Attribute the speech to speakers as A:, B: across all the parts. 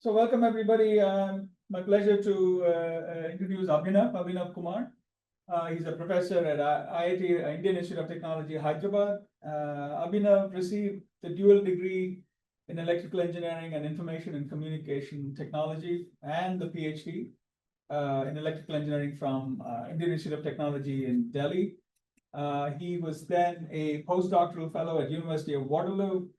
A: So welcome everybody. My pleasure to introduce Abhinav Kumar. He's a professor at IIT, Indian Institute of Technology, Hyderabad. Abhinav received the dual degree in electrical engineering and information and communication technology, and the PhD in electrical engineering from Indian Institute of Technology in Delhi. He was then a postdoctoral fellow at University of Waterloo.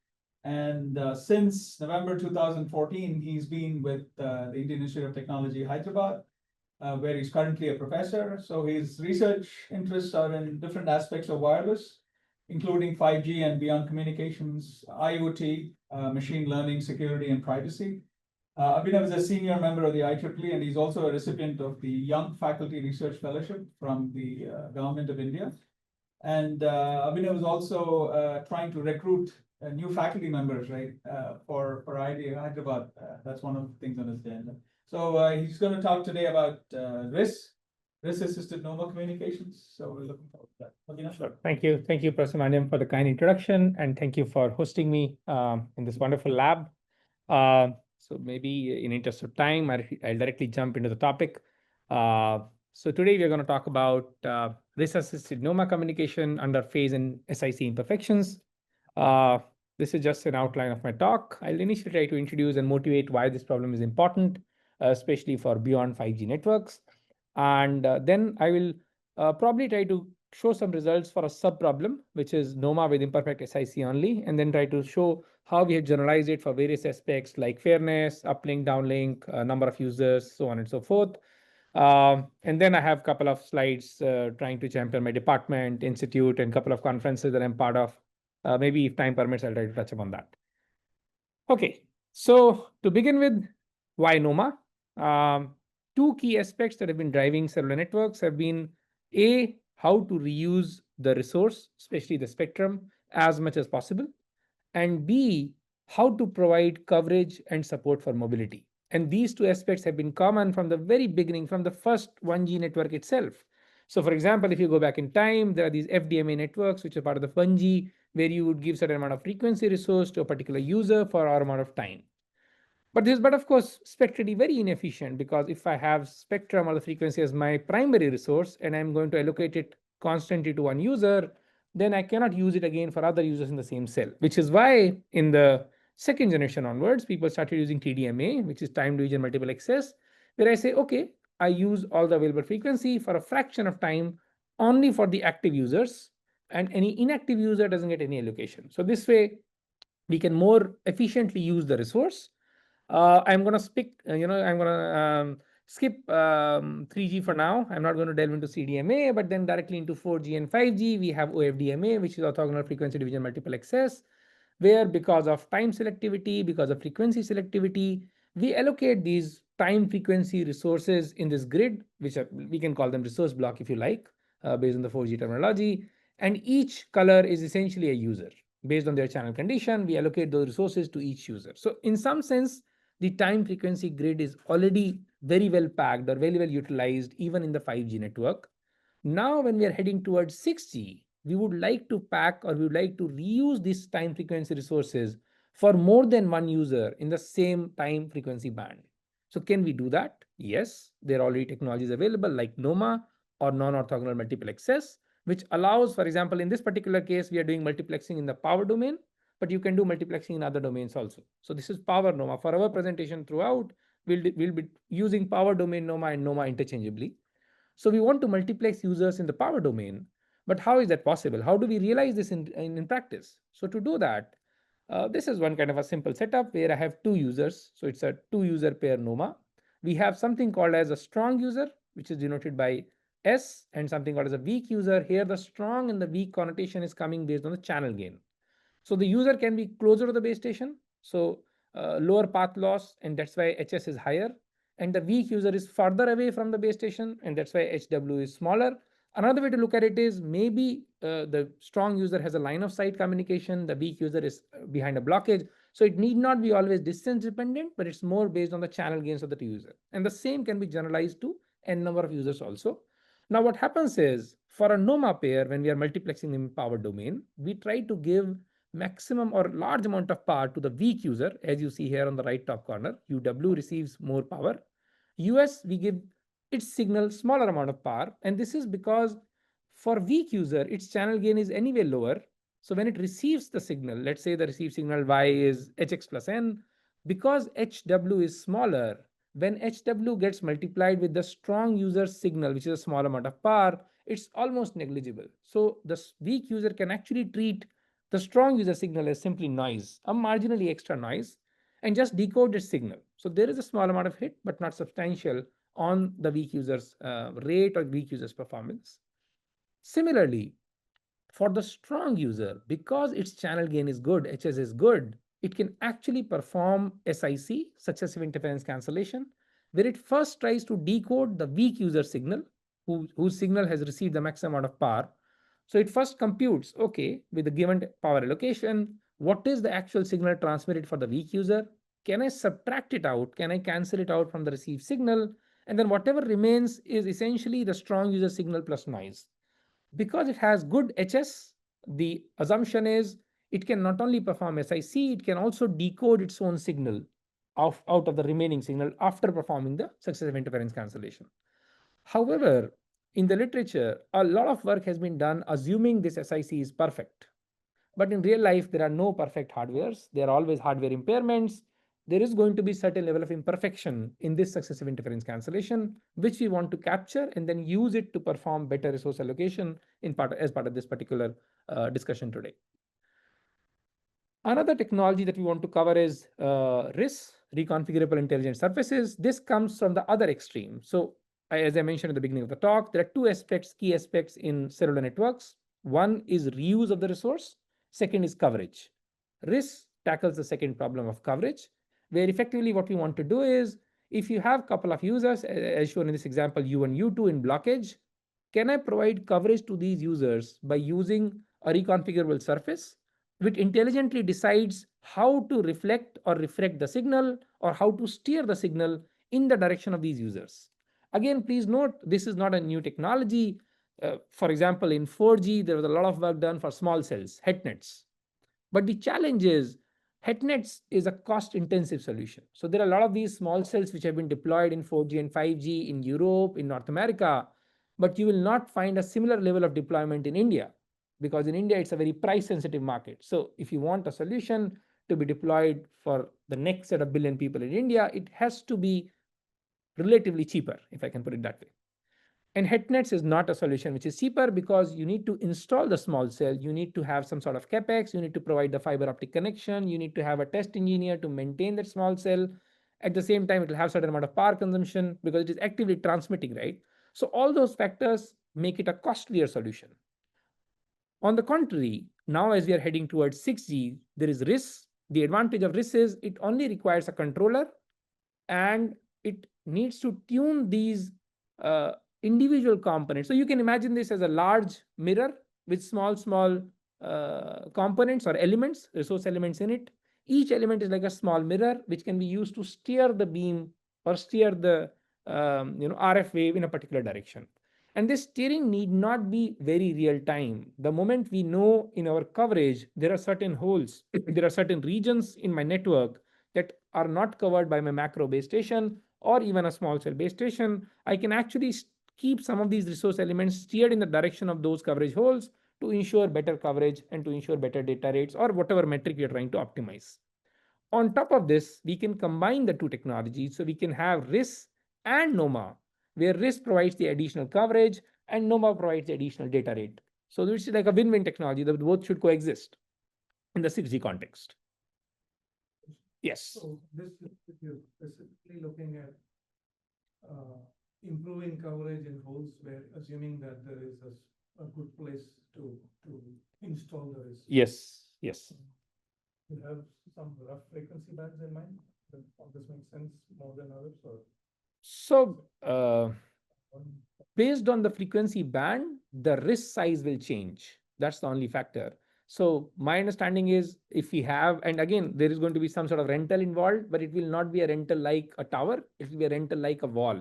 A: And since November 2014, he's been with the Indian Institute of Technology, Hyderabad, where he's currently a professor. So his research interests are in different aspects of wireless, including 5G and beyond communications, IoT, machine learning, security, and privacy. Abhinav is a senior member of the IEEE, and he's also a recipient of the Young Faculty Research Fellowship from the Government of India. And Abhinav is also trying to recruit new faculty members, right, for IIT Hyderabad. That's one of the things on his agenda. So he's going to talk today about RIS-assisted NOMA communications. So we're looking forward to that.
B: Sure. Thank you, Professor Maniam, for the kind introduction, and thank you for hosting me in this wonderful lab. So maybe in interest of time, I'll directly jump into the topic. So today we're going to talk about RIS-assisted NOMA communication under phase and SIC imperfections. This is just an outline of my talk. I'll initially try to introduce and motivate why this problem is important, especially for beyond 5G networks. And then I will probably try to show some results for a sub-problem, which is NOMA with imperfect SIC only, and then try to show how we have generalized it for various aspects like fairness, uplink, downlink, number of users, so on and so forth. And then I have a couple of slides trying to champion my department, institute, and a couple of conferences that I'm part of. Maybe if time permits, I'll try to touch upon that. Okay, so to begin with, why NOMA? Two key aspects that have been driving cellular networks have been A, how to reuse the resource, especially the spectrum, as much as possible, and B, how to provide coverage and support for mobility. And these two aspects have been common from the very beginning, from the first 1G network itself. So for example, if you go back in time, there are these FDMA networks, which are part of the 1G, where you would give certain amount of frequency resource to a particular user for our amount of time. But of course, spectrally very inefficient, because if I have spectrum or the frequency as my primary resource, and I'm going to allocate it constantly to one user, then I cannot use it again for other users in the same cell, which is why in the second generation onwards, people started using TDMA, which is time division multiple access, where I say, okay, I use all the available frequency for a fraction of time only for the active users, and any inactive user doesn't get any allocation. So this way, we can more efficiently use the resource. I'm going to skip 3G for now. I'm not going to delve into CDMA, but then directly into 4G and 5G, we have OFDMA, which is orthogonal frequency division multiple access, where because of time selectivity, because of frequency selectivity, we allocate these time frequency resources in this grid, which we can call them resource block if you like, based on the 4G terminology. And each color is essentially a user. Based on their channel condition, we allocate those resources to each user. So in some sense, the time frequency grid is already very well packed or very well utilized, even in the 5G network. Now, when we are heading towards 6G, we would like to pack, or we would like to reuse these time frequency resources for more than one user in the same time frequency band. So can we do that? Yes, there are already technologies available like NOMA or non-orthogonal multiple access, which allows, for example, in this particular case, we are doing multiplexing in the power domain, but you can do multiplexing in other domains also. So this is power NOMA. For our presentation throughout, we'll be using power domain NOMA and NOMA interchangeably. So we want to multiplex users in the power domain, but how is that possible? How do we realize this in practice? So to do that, this is one kind of a simple setup where I have two users. So it's a two-user pair NOMA. We have something called as a strong user, which is denoted by S, and something called as a weak user. Here, the strong and the weak connotation is coming based on the channel gain. So the user can be closer to the base station, so lower path loss, and that's why HS is higher. And the weak user is further away from the base station, and that's why HW is smaller. Another way to look at it is maybe the strong user has a line of sight communication, the weak user is behind a blockage. So it need not be always distance dependent, but it's more based on the channel gains of the user. And the same can be generalized to n number of users also. Now, what happens is, for a NOMA pair, when we are multiplexing in power domain, we try to give maximum or large amount of power to the weak user, as you see here on the right top corner, UW receives more power. US, we give its signal smaller amount of power. And this is because for weak user, its channel gain is anyway lower. So when it receives the signal, let's say the received signal Y is Hx plus N, because HW is smaller, when HW gets multiplied with the strong user's signal, which is a small amount of power, it's almost negligible. So the weak user can actually treat the strong user signal as simply noise, a marginally extra noise, and just decode its signal. So there is a small amount of hit, but not substantial on the weak user's rate or weak user's performance. Similarly, for the strong user, because its channel gain is good, HS is good, it can actually perform SIC, successive interference cancellation, where it first tries to decode the weak user signal, whose signal has received the maximum amount of power. So it first computes, okay, with the given power allocation, what is the actual signal transmitted for the weak user? Can I subtract it out? Can I cancel it out from the received signal? And then whatever remains is essentially the strong user signal plus noise. Because it has good HS, the assumption is it can not only perform SIC, it can also decode its own signal out of the remaining signal after performing the successive interference cancellation. However, in the literature, a lot of work has been done assuming this SIC is perfect. But in real life, there are no perfect hardwares. There are always hardware impairments. There is going to be certain level of imperfection in this successive interference cancellation, which we want to capture and then use it to perform better resource allocation as part of this particular discussion today. Another technology that we want to cover is RIS, reconfigurable intelligent surfaces. This comes from the other extreme. So as I mentioned at the beginning of the talk, there are two aspects, key aspects in cellular networks. One is reuse of the resource. Second is coverage. RIS tackles the second problem of coverage, where effectively what we want to do is, if you have a couple of users, as shown in this example, U1, U2 in blockage, can I provide coverage to these users by using a reconfigurable surface, which intelligently decides how to reflect or refract the signal or how to steer the signal in the direction of these users. Again, please note, this is not a new technology. For example, in 4G, there was a lot of work done for small cells, HETnets. But the challenge is, HETnets is a cost-intensive solution. So there are a lot of these small cells which have been deployed in 4G and 5G in Europe, in North America, but you will not find a similar level of deployment in India, because in India, it's a very price-sensitive market. So if you want a solution to be deployed for the next set of billion people in India, it has to be relatively cheaper, if I can put it that way. And HETnets is not a solution which is cheaper, because you need to install the small cell, you need to have some sort of capex, you need to provide the fiber optic connection, you need to have a test engineer to maintain that small cell. At the same time, it will have certain amount of power consumption because it is actively transmitting, right? So all those factors make it a costlier solution. On the contrary, now as we are heading towards 6G, there is RIS. The advantage of RIS is it only requires a controller, and it needs to tune these individual components. So you can imagine this as a large mirror with small components or elements, resource elements in it. Each element is like a small mirror, which can be used to steer the beam or steer the RF wave in a particular direction. And this steering need not be very real time. The moment we know in our coverage, there are certain holes, there are certain regions in my network that are not covered by my macro base station or even a small cell base station, I can actually keep some of these resource elements steered in the direction of those coverage holes to ensure better coverage and to ensure better data rates or whatever metric you're trying to optimize. On top of this, we can combine the two technologies. So we can have RIS and NOMA, where RIS provides the additional coverage and NOMA provides the additional data rate. So this is like a win-win technology that both should coexist in the 6G context. Yes.
C: So this is you're specifically looking at improving coverage in holes where assuming that there is a good place to install the RIS.
B: Yes. Yes.
C: You have some rough frequency bands in mind? Does this make sense more than others? Or?
B: So based on the frequency band, the RIS size will change. That's the only factor. So my understanding is if we have, and again, there is going to be some sort of rental involved, but it will not be a rental like a tower. It will be a rental like a wall.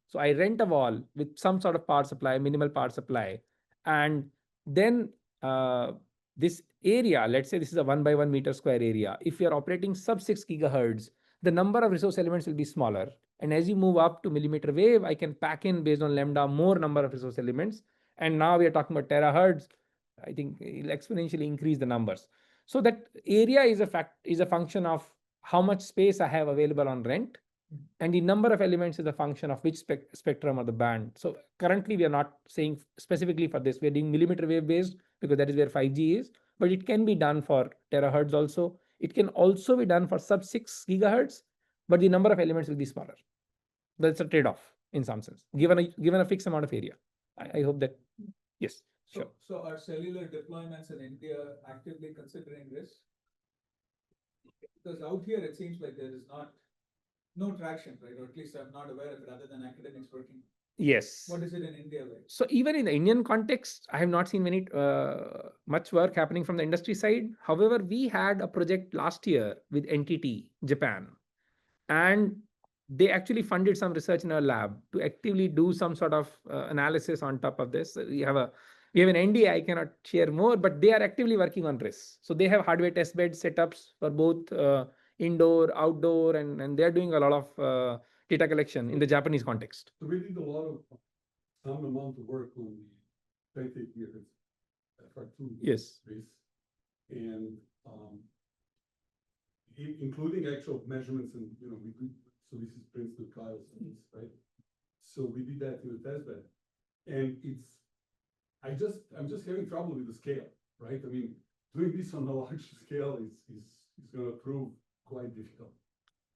B: So I rent a wall with some sort of power supply, minimal power supply. And then this area, let's say this is a 1 by 1 meter square area. If you are operating sub 6 gigahertz, the number of resource elements will be smaller. And as you move up to millimeter wave, I can pack in based on lambda more number of resource elements. And now we are talking about terahertz. I think it'll exponentially increase the numbers. So that area is a function of how much space I have available on rent. And the number of elements is a function of which spectrum or the band. So currently we are not saying specifically for this, we're doing millimeter wave based because that is where 5G is, but it can be done for terahertz also. It can also be done for sub 6 gigahertz, but the number of elements will be smaller. That's a trade-off in some sense, given a fixed amount of area. I hope that, yes, sure.
A: So are cellular deployments in India actively considering this? Because out here, it seems like there is no traction, right? Or at least I'm not aware of it other than academics working.
B: Yes.
A: What is it in India like?
B: So even in the Indian context, I have not seen much work happening from the industry side. However, we had a project last year with NTT, Japan, and they actually funded some research in our lab to actively do some sort of analysis on top of this. We have an NDA, I cannot share more, but they are actively working on RIS. So they have hardware test bed setups for both indoor, outdoor, and they're doing a lot of data collection in the Japanese context.
D: So we did a lot of some amount of work on the 20 years FR2
B: Yes.
D: RIS, and including actual measurements, and we do. So this is Prince to Kyle's, right? So we did that in the test bed, and I'm just having trouble with the scale, right? I mean, doing this on a large scale is going to prove quite difficult.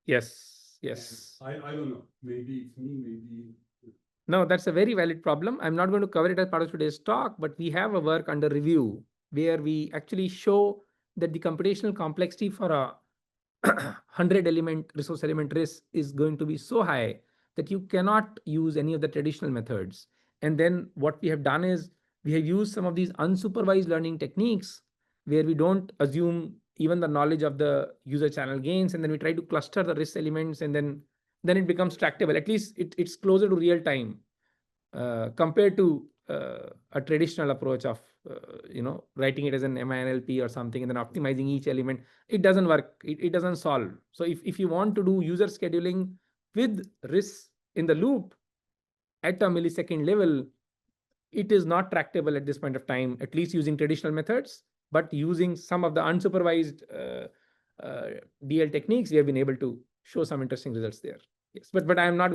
B: Yes, yes.
D: And I don't know. Maybe it's me. Maybe.
B: No, that's a very valid problem. I'm not going to cover it as part of today's talk, but we have a work under review where we actually show that the computational complexity for a 100 element resource element RIS is going to be so high that you cannot use any of the traditional methods. And then what we have done is we have used some of these unsupervised learning techniques where we don't assume even the knowledge of the user channel gains, and then we try to cluster the RIS elements, and then it becomes tractable. At least it's closer to real time compared to a traditional approach of writing it as an MINLP or something and then optimizing each element. It doesn't work. It doesn't solve. So if you want to do user scheduling with RIS in the loop at a millisecond level, it is not tractable at this point of time, at least using traditional methods, but using some of the unsupervised DL techniques, we have been able to show some interesting results there. Yes, but I'm not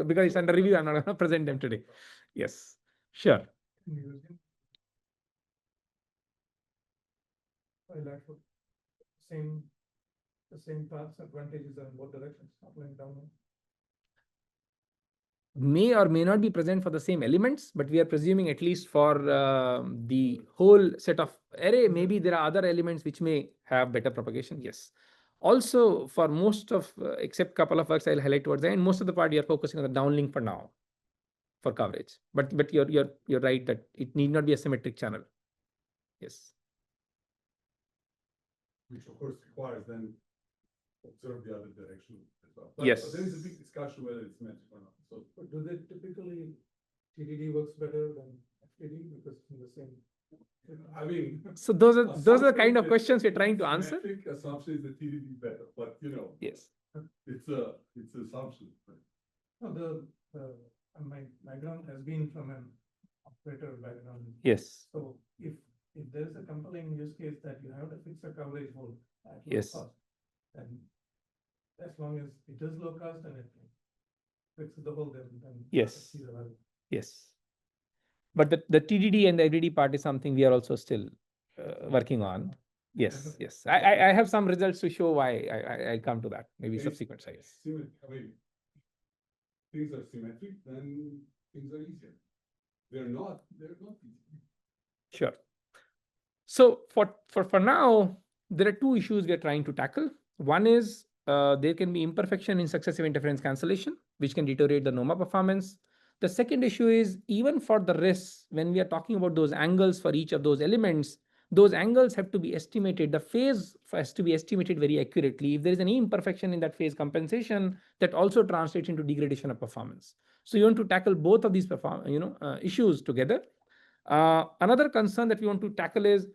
B: because it's under review, I'm not gonna present them today. Yes, sure.
C: Bilateral, the same paths, advantages are in both directions, up and down.
B: May or may not be present for the same elements, but we are presuming at least for the whole set of array, maybe there are other elements which may have better propagation. Yes. Also, for most of, except couple of works I'll highlight towards the end, most of the part we are focusing on the downlink for now, for coverage. But you're right that it need not be a symmetric channel. Yes.
D: Which of course requires then observe the other direction as well. But,
B: Yes.
D: But there is a big discussion whether it's meant or not. So,
C: But do they typically, TDD works better than FTD because it's in the same?
D: I mean,
B: So those are the kind of questions we're trying to answer.
D: symmetric assumption is that TDD is better, but
B: Yes.
D: it's an assumption.
C: No, my background has been from an operator background.
B: Yes.
C: So if there is a compelling use case that you have to fix a coverage hole at low
B: Yes.
C: cost, then as long as it is low cost and it fixes the hole, then
B: Yes.
C: I see the value.
B: Yes. But the TDD and the FDD part is something we are also still working on. Yes, yes. I have some results to show why I come to that, maybe
D: If
B: subsequent slides.
D: I mean, things are symmetric, then things are easier. They're not easy.
B: Sure. So for now, there are two issues we are trying to tackle. One is there can be imperfection in successive interference cancellation, which can deteriorate the NOMA performance. The second issue is even for the RIS, when we are talking about those angles for each of those elements, those angles have to be estimated. The phase has to be estimated very accurately. If there is any imperfection in that phase compensation, that also translates into degradation of performance. So you want to tackle both of these issues together. Another concern that we want to tackle is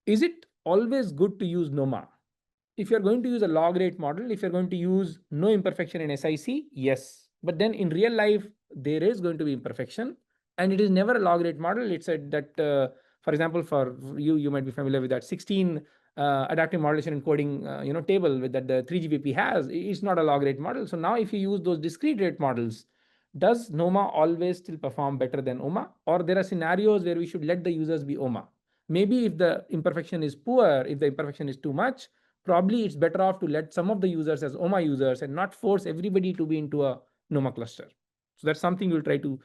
B: Is it always good to use NOMA? If you're going to use a log rate model, if you're going to use no imperfection in SIC, yes. But then in real life, there is going to be imperfection, and it is never a log rate model. It's said that, for example, for you, you might be familiar with that 16 adaptive modulation encoding table with that the 3GPP has. It's not a log rate model. So now if you use those discrete rate models, does NOMA always still perform better than OMA? Or there are scenarios where we should let the users be OMA? Maybe if the imperfection is poor, if the imperfection is too much, probably it's better off to let some of the users as OMA users and not force everybody to be into a NOMA cluster. So that's something we'll try to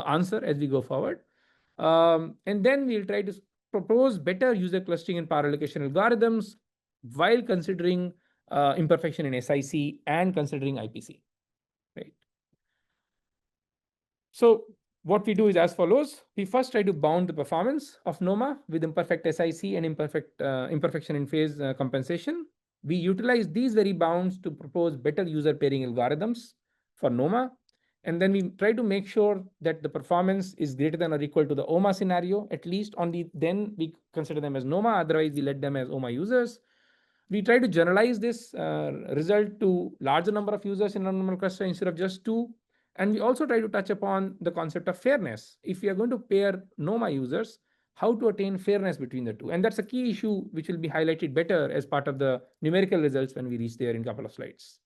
B: answer as we go forward. And then we'll try to propose better user clustering and power allocation algorithms while considering imperfection in SIC and considering IPC. Right. So what we do is as follows. We first try to bound the performance of NOMA with imperfect SIC and imperfection in phase compensation. We utilize these very bounds to propose better user pairing algorithms for NOMA. And then we try to make sure that the performance is greater than or equal to the OMA scenario, at least then we consider them as NOMA, otherwise we let them as OMA users. We try to generalize this result to larger number of users in a normal cluster instead of just 2. And we also try to touch upon the concept of fairness. If we are going to pair NOMA users, how to attain fairness between the two. And that's a key issue which will be highlighted better as part of the numerical results when we reach there in a couple of slides.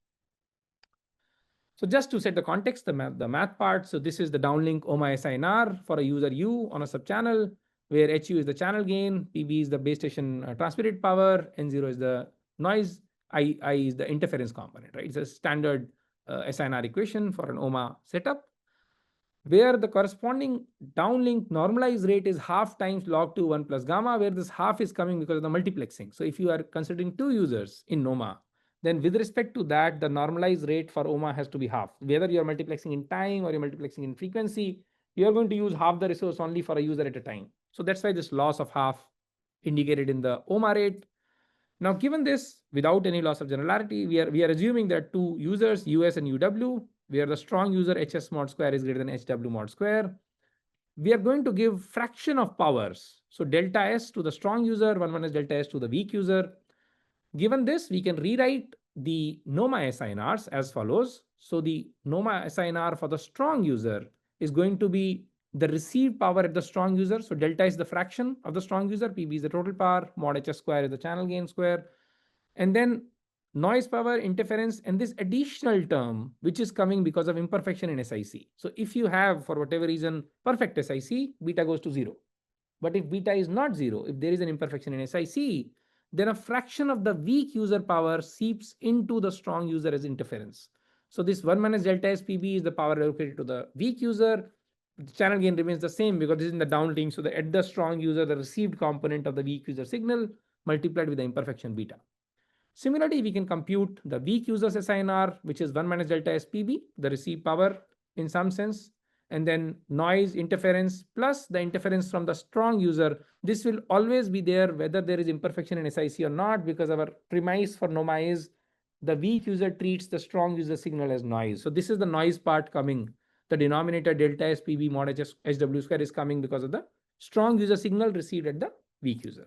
B: So just to set the context, the math part. So this is the downlink OMA-SINR for a user U on a subchannel, where HU is the channel gain, PB is the base station transmitted power, N0 is the noise, I is the interference component, right? It's a standard SINR equation for an OMA setup, where the corresponding downlink normalized rate is half times log 2 1 plus gamma, where this half is coming because of the multiplexing. So if you are considering 2 users in NOMA, then with respect to that, the normalized rate for OMA has to be half. Whether you're multiplexing in time or you're multiplexing in frequency, you're going to use half the resource only for a user at a time. So that's why this loss of half indicated in the OMA rate. Now, given this, without any loss of generality, we are assuming that 2 users, US and UW, where the strong user HS mod square is greater than HW mod square. We are going to give fraction of powers. So delta S to the strong user, 1 minus delta S to the weak user. Given this, we can rewrite the NOMA SINRs as follows. So the NOMA SINR for the strong user is going to be the received power at the strong user. So delta is the fraction of the strong user, PB is the total power, mod HS square is the channel gain square. And then noise power, interference, and this additional term, which is coming because of imperfection in SIC. So if you have, for whatever reason, perfect SIC, beta goes to 0. But if beta is not 0, if there is an imperfection in SIC, then a fraction of the weak user power seeps into the strong user as interference. So this 1 minus delta SPB is the power allocated to the weak user. The channel gain remains the same because this is in the downlink. So at the strong user, the received component of the weak user signal multiplied with the imperfection beta. Similarly, we can compute the weak user's SINR, which is 1 minus delta SPB, the received power in some sense, and then noise, interference, plus the interference from the strong user. This will always be there whether there is imperfection in SIC or not, because our premise for NOMA is the weak user treats the strong user signal as noise. So this is the noise part coming. The denominator delta SPB mod HW square is coming because of the strong user signal received at the weak user.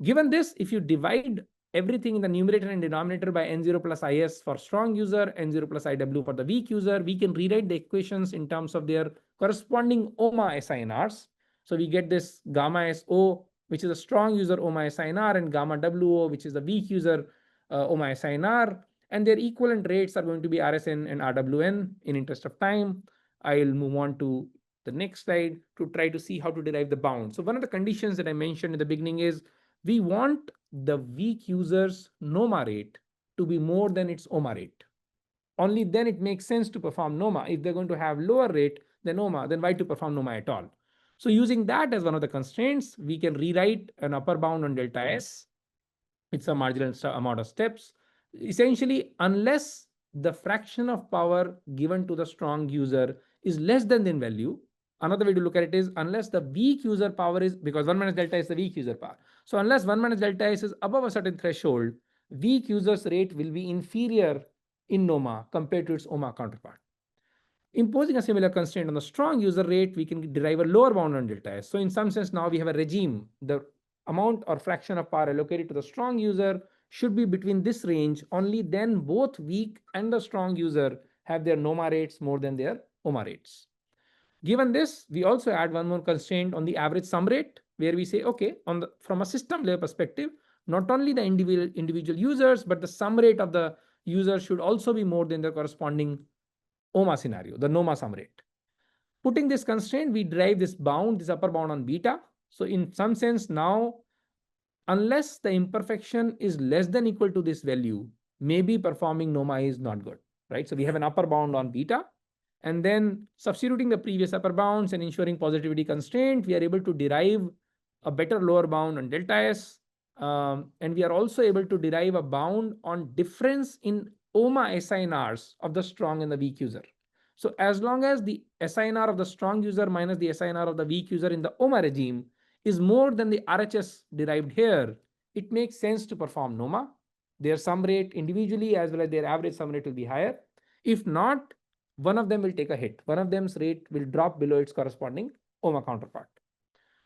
B: Given this, if you divide everything in the numerator and denominator by N0 plus IS for strong user, N0 plus IW for the weak user, we can rewrite the equations in terms of their corresponding OMA SINRs. So we get this gamma SO, which is a strong user OMA SINR, and gamma WO, which is the weak user OMA SINR. And their equivalent rates are going to be RSN and RWN. In interest of time, I'll move on to the next slide to try to see how to derive the bound. So one of the conditions that I mentioned in the beginning is we want the weak user's NOMA rate to be more than its OMA rate. Only then it makes sense to perform NOMA. If they're going to have lower rate than OMA, then why to perform NOMA at all? So using that as one of the constraints, we can rewrite an upper bound on delta S. It's a marginal amount of steps. Essentially, unless the fraction of power given to the strong user is less than the value, another way to look at it is unless the weak user power is, because 1 minus delta is the weak user power. So unless 1 minus delta S is above a certain threshold, weak user's rate will be inferior in NOMA compared to its OMA counterpart. Imposing a similar constraint on the strong user rate, we can derive a lower bound on delta S. So in some sense, now we have a regime. The amount or fraction of power allocated to the strong user should be between this range. Only then both weak and the strong user have their NOMA rates more than their OMA rates. Given this, we also add one more constraint on the average sum rate, where we say, okay, from a system layer perspective, not only the individual users, but the sum rate of the user should also be more than the corresponding OMA scenario, the NOMA sum rate. Putting this constraint, we derive this bound, this upper bound on beta. So in some sense now, unless the imperfection is less than equal to this value, maybe performing NOMA is not good, right? So we have an upper bound on beta, and then substituting the previous upper bounds and ensuring positivity constraint, we are able to derive a better lower bound on delta S. And we are also able to derive a bound on difference in OMA SINRs of the strong and the weak user. So as long as the SINR of the strong user minus the SINR of the weak user in the OMA regime is more than the RHS derived here, it makes sense to perform NOMA. Their sum rate individually as well as their average sum rate will be higher. If not, one of them will take a hit. One of them's rate will drop below its corresponding OMA counterpart.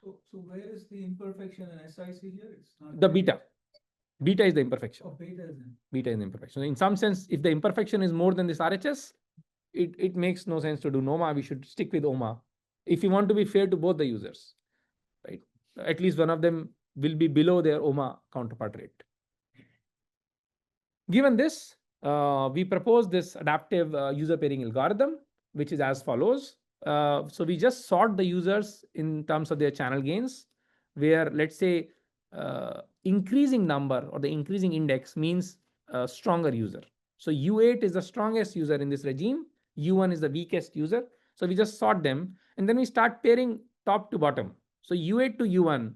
A: So where is the imperfection in SIC here? It's not
B: The
A: there.
B: beta. Beta is the imperfection.
A: Oh, beta is in.
B: Beta is the imperfection. So in some sense, if the imperfection is more than this RHS, it makes no sense to do NOMA. We should stick with OMA if you want to be fair to both the users, right? At least one of them will be below their OMA counterpart rate. Given this, we propose this adaptive user pairing algorithm, which is as follows. So we just sort the users in terms of their channel gains, where let's say increasing number or the increasing index means a stronger user. So U8 is the strongest user in this regime. U1 is the weakest user. So we just sort them and then we start pairing top to bottom. So U8 to U1,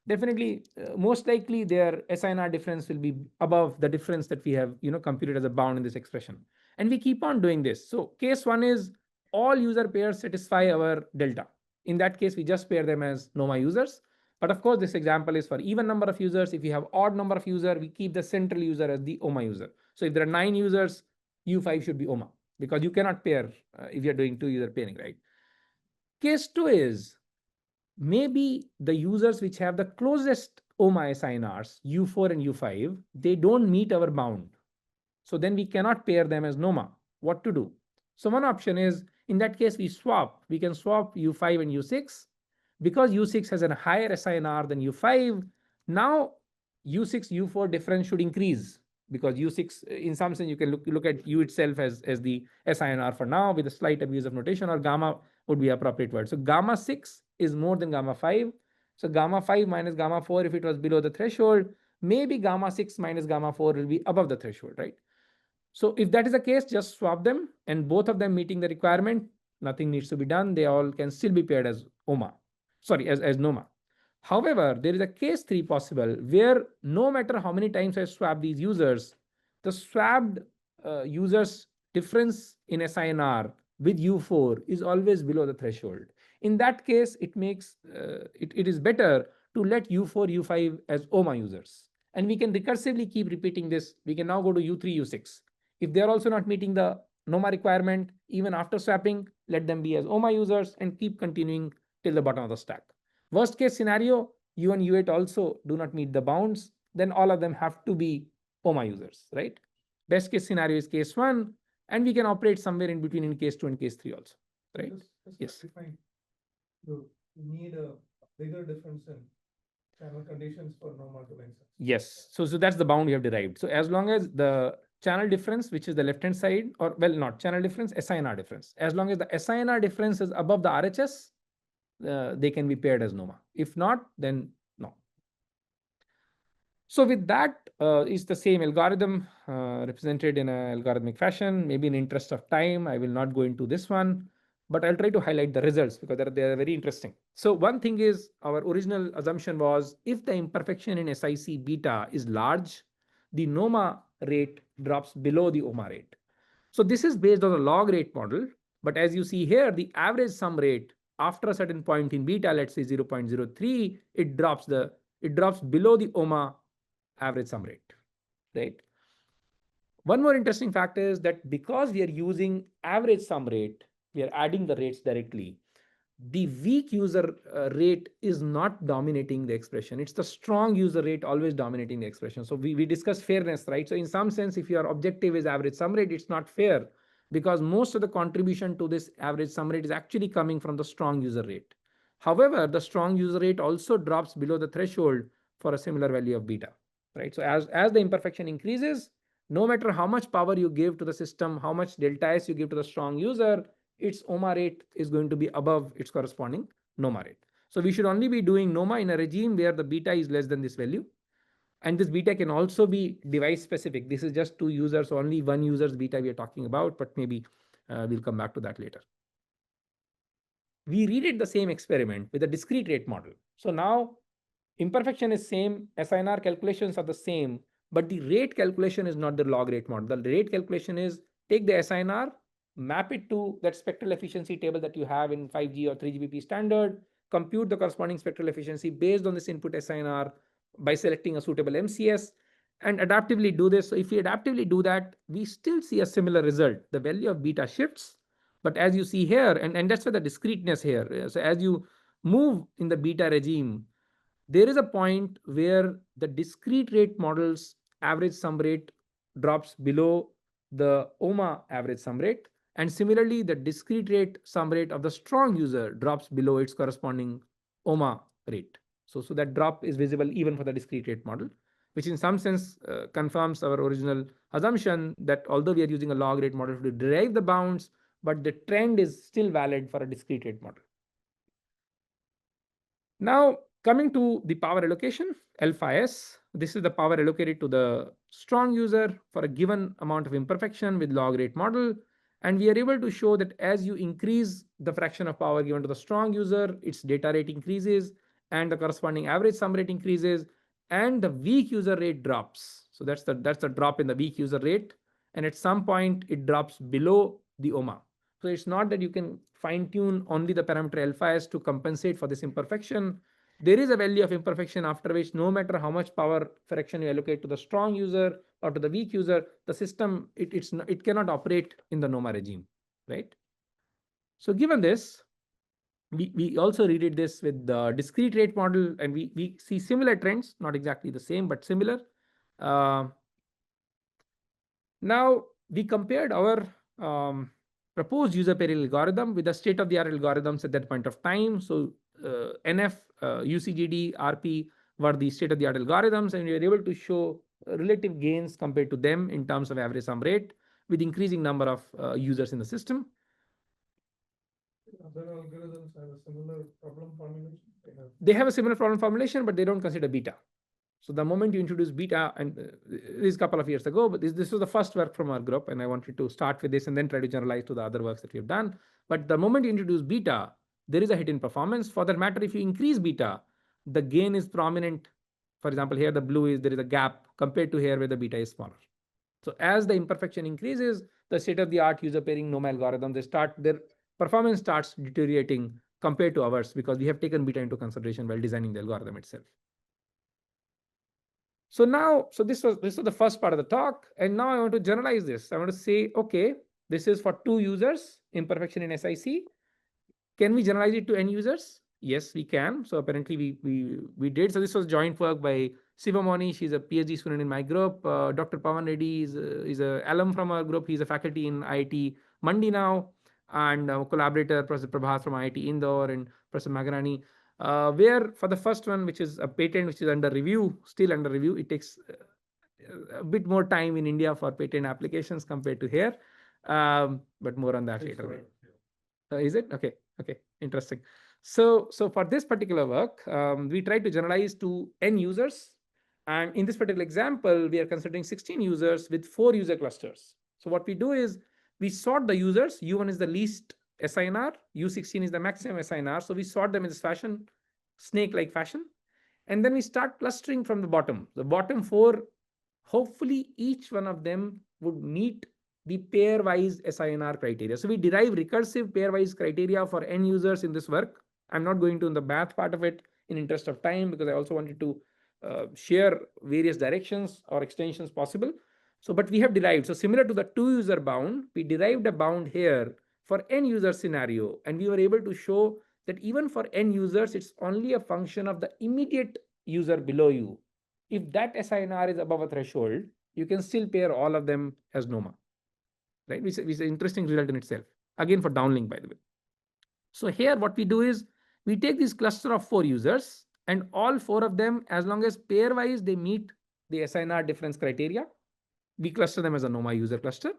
B: definitely most likely their SINR difference will be above the difference that we have computed as a bound in this expression. And we keep on doing this. So case one is all user pairs satisfy our delta. In that case, we just pair them as NOMA users. But of course, this example is for even number of users. If we have odd number of users, we keep the central user as the OMA user. So if there are 9 users, U5 should be OMA, because you cannot pair if you're doing 2 user pairing, right? Case 2 is maybe the users which have the closest OMA SINRs, U4 and U5, they don't meet our bound. So then we cannot pair them as NOMA. What to do? So one option is, in that case, we can swap U5 and U6. Because U6 has a higher SINR than U5, now U6, U4 difference should increase, because U6, in some sense, you can look at U itself as the SINR for now with a slight abuse of notation, or gamma would be appropriate word. So gamma 6 is more than gamma 5. So gamma 5 minus gamma 4, if it was below the threshold, maybe gamma 6 minus gamma 4 will be above the threshold, right? So if that is the case, just swap them, and both of them meeting the requirement, nothing needs to be done. They all can still be paired as OMA. Sorry, as NOMA. However, there is a case 3 possible where no matter how many times I swap these users, the swapped users difference in SINR with U4 is always below the threshold. In that case, it makes it is better to let U4, U5 as OMA users. And we can recursively keep repeating this. We can now go to U3, U6. If they're also not meeting the NOMA requirement, even after swapping, let them be as OMA users and keep continuing till the bottom of the stack. Worst case scenario, U1, U8 also do not meet the bounds, then all of them have to be OMA users, right? Best case scenario is case 1, and we can operate somewhere in between in case 2 and case 3 also, right? Yes.
C: You need a bigger difference in channel conditions for NOMA to make sense.
B: Yes. So that's the bound we have derived. So as long as the channel difference, which is the left-hand side, or well, not channel difference, SINR difference. As long as the SINR difference is above the RHS, they can be paired as NOMA. If not, then no. So with that is the same algorithm represented in an algorithmic fashion. Maybe in interest of time, I will not go into this one, but I'll try to highlight the results because they are very interesting. So one thing is, our original assumption was if the imperfection in SIC beta is large, the NOMA rate drops below the OMA rate. So this is based on a log rate model. But as you see here, the average sum rate after a certain point in beta, let's say 0.03, it drops below the OMA average sum rate, right? One more interesting fact is that because we are using average sum rate, we are adding the rates directly. the weak user rate is not dominating the expression. It's the strong user rate always dominating the expression. So we discussed fairness, right? So in some sense, if your objective is average sum rate, it's not fair because most of the contribution to this average sum rate is actually coming from the strong user rate. However, the strong user rate also drops below the threshold for a similar value of beta, right? So as the imperfection increases, no matter how much power you give to the system, how much delta S you give to the strong user, its OMA rate is going to be above its corresponding NOMA rate. So we should only be doing NOMA in a regime where the beta is less than this value. And this beta can also be device specific. This is just 2 users, so only 1 user's beta we are talking about, but maybe we'll come back to that later. We redid the same experiment with a discrete rate model. So now imperfection is same, SINR calculations are the same, but the rate calculation is not the log rate model. The rate calculation is take the SINR, map it to that spectral efficiency table that you have in 5G or 3GBP standard, compute the corresponding spectral efficiency based on this input SINR by selecting a suitable MCS, and adaptively do this. So if we adaptively do that, we still see a similar result. The value of beta shifts, but as you see here, and that's where the discreteness here. So as you move in the beta regime, there is a point where the discrete rate model's average sum rate drops below the OMA average sum rate. And similarly, the discrete rate sum rate of the strong user drops below its corresponding OMA rate. So that drop is visible even for the discrete rate model, which in some sense confirms our original assumption that although we are using a log rate model to derive the bounds, but the trend is still valid for a discrete rate model. Now, coming to the power allocation, alpha S, this is the power allocated to the strong user for a given amount of imperfection with log rate model. And we are able to show that as you increase the fraction of power given to the strong user, its data rate increases and the corresponding average sum rate increases and the weak user rate drops. So that's the drop in the weak user rate. And at some point it drops below the OMA. So it's not that you can fine tune only the parameter alpha S to compensate for this imperfection. There is a value of imperfection after which no matter how much power fraction you allocate to the strong user or to the weak user, the system, it cannot operate in the NOMA regime, right? So given this, we also redid this with the discrete rate model and we see similar trends, not exactly the same, but similar. Now we compared our proposed user pairing algorithm with the state-of-the-art algorithms at that point of time. So NF, UCGD, RP were the state-of-the-art algorithms, and we were able to show relative gains compared to them in terms of average sum rate with increasing number of users in the system.
C: Other algorithms have a similar problem formulation?
B: They have a similar problem formulation, but they don't consider beta. So the moment you introduce beta, and this is a couple of years ago, but this was the first work from our group, and I wanted to start with this and then try to generalize to the other works that we have done. But the moment you introduce beta, there is a hit in performance. For that matter, if you increase beta, the gain is prominent. For example, here the blue is there is a gap compared to here where the beta is smaller. So as the imperfection increases, the state-of-the-art user pairing NOMA algorithm, their performance starts deteriorating compared to ours because we have taken beta into consideration while designing the algorithm itself. So now, this was the first part of the talk, and now I want to generalize this. I want to say, okay, this is for 2 users, imperfection in SIC. Can we generalize it to n users? Yes, we can. So apparently we did. So this was joint work by Sivamoni. She's a PhD student in my group. Dr. Pawan Reddy is an alum from our group. He's a faculty in IIT Mandi now, and collaborator Professor Prabhat from IIT Indore and Professor Magarani. Where for the first one, which is a patent which is under review, still under review, it takes a bit more time in India for patent applications compared to here, but more on that later. Is it? Okay, interesting. So for this particular work, we tried to generalize to n users, and in this particular example, we are considering 16 users with 4 user clusters. So what we do is we sort the users. U1 is the least SINR, U16 is the maximum SINR. So we sort them in this fashion, snake-like fashion. And then we start clustering from the bottom. The bottom 4, hopefully each one of them would meet the pairwise SINR criteria. So we derive recursive pairwise criteria for n users in this work. I'm not going to in the math part of it in interest of time because I also wanted to share various directions or extensions possible. So, but we have derived. So similar to the 2 user bound, we derived a bound here for n user scenario, and we were able to show that even for n users, it's only a function of the immediate user below you. If that SINR is above a threshold, you can still pair all of them as NOMA, right? Which is an interesting result in itself. Again, for downlink, by the way. So here what we do is we take this cluster of 4 users, and all 4 of them, as long as pairwise they meet the SINR difference criteria, we cluster them as a NOMA user cluster.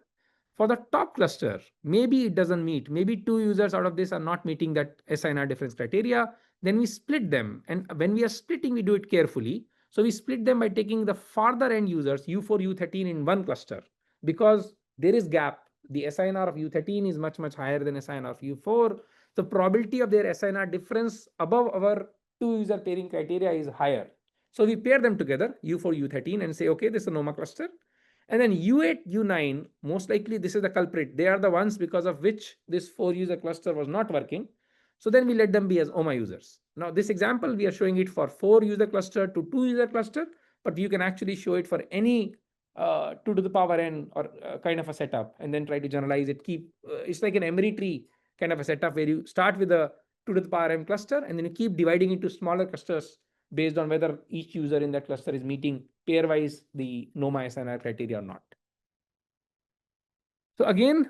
B: For the top cluster, maybe it doesn't meet. Maybe 2 users out of this are not meeting that SINR difference criteria. Then we split them. And when we are splitting, we do it carefully. So we split them by taking the farther end users, U4, U13 in one cluster, because there is gap. The SINR of U13 is much, much higher than SINR of U4. The probability of their SINR difference above our 2 user pairing criteria is higher. So we pair them together, U4, U13, and say, okay, this is a NOMA cluster. And then U8, U9, most likely this is the culprit. They are the ones because of which this 4 user cluster was not working. So then we let them be as OMA users. Now this example, we are showing it for 4 user cluster to 2 user cluster, but you can actually show it for any 2 to the power n or kind of a setup, and then try to generalize it. It's like an emery tree kind of a setup where you start with a 2 to the power m cluster, and then you keep dividing into smaller clusters based on whether each user in that cluster is meeting pairwise the NOMA SINR criteria or not. So again,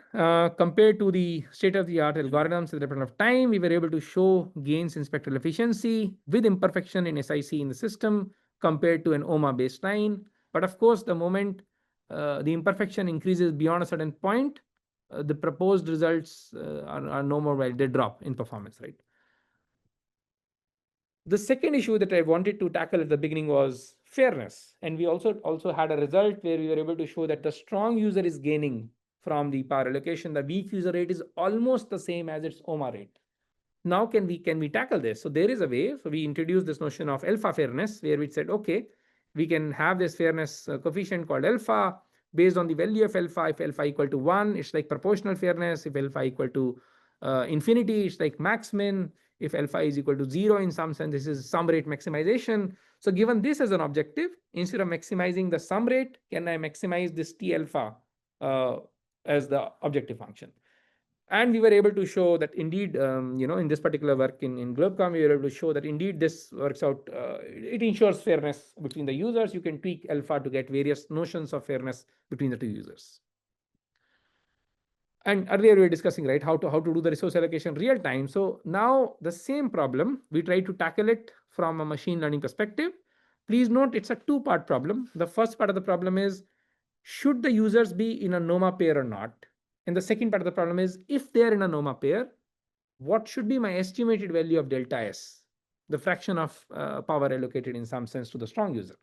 B: compared to the state-of-the-art algorithms at the point of time, we were able to show gains in spectral efficiency with imperfection in SIC in the system compared to an OMA baseline. But of course, the moment the imperfection increases beyond a certain point, the proposed results are no more valid, they drop in performance, right? The second issue that I wanted to tackle at the beginning was fairness. And we also had a result where we were able to show that the strong user is gaining from the power allocation. The weak user rate is almost the same as its OMA rate. Now, can we tackle this? So there is a way. So we introduced this notion of alpha fairness, where we said, okay, we can have this fairness coefficient called alpha based on the value of alpha. If alpha equal to 1, it's like proportional fairness. If alpha equal to infinity, it's like max min. If alpha is equal to 0, in some sense, this is sum rate maximization. So given this as an objective, instead of maximizing the sum rate, can I maximize this T alpha as the objective function? And we were able to show that indeed, in this particular work in GlobeCom, we were able to show that indeed this works out. It ensures fairness between the users. You can tweak alpha to get various notions of fairness between the 2 users. And earlier we were discussing, right, how to do the resource allocation real time. So now the same problem, we try to tackle it from a machine learning perspective. Please note it's a 2-part problem. The first part of the problem is, should the users be in a NOMA pair or not? And the second part of the problem is, if they're in a NOMA pair, what should be my estimated value of delta S, the fraction of power allocated in some sense to the strong user?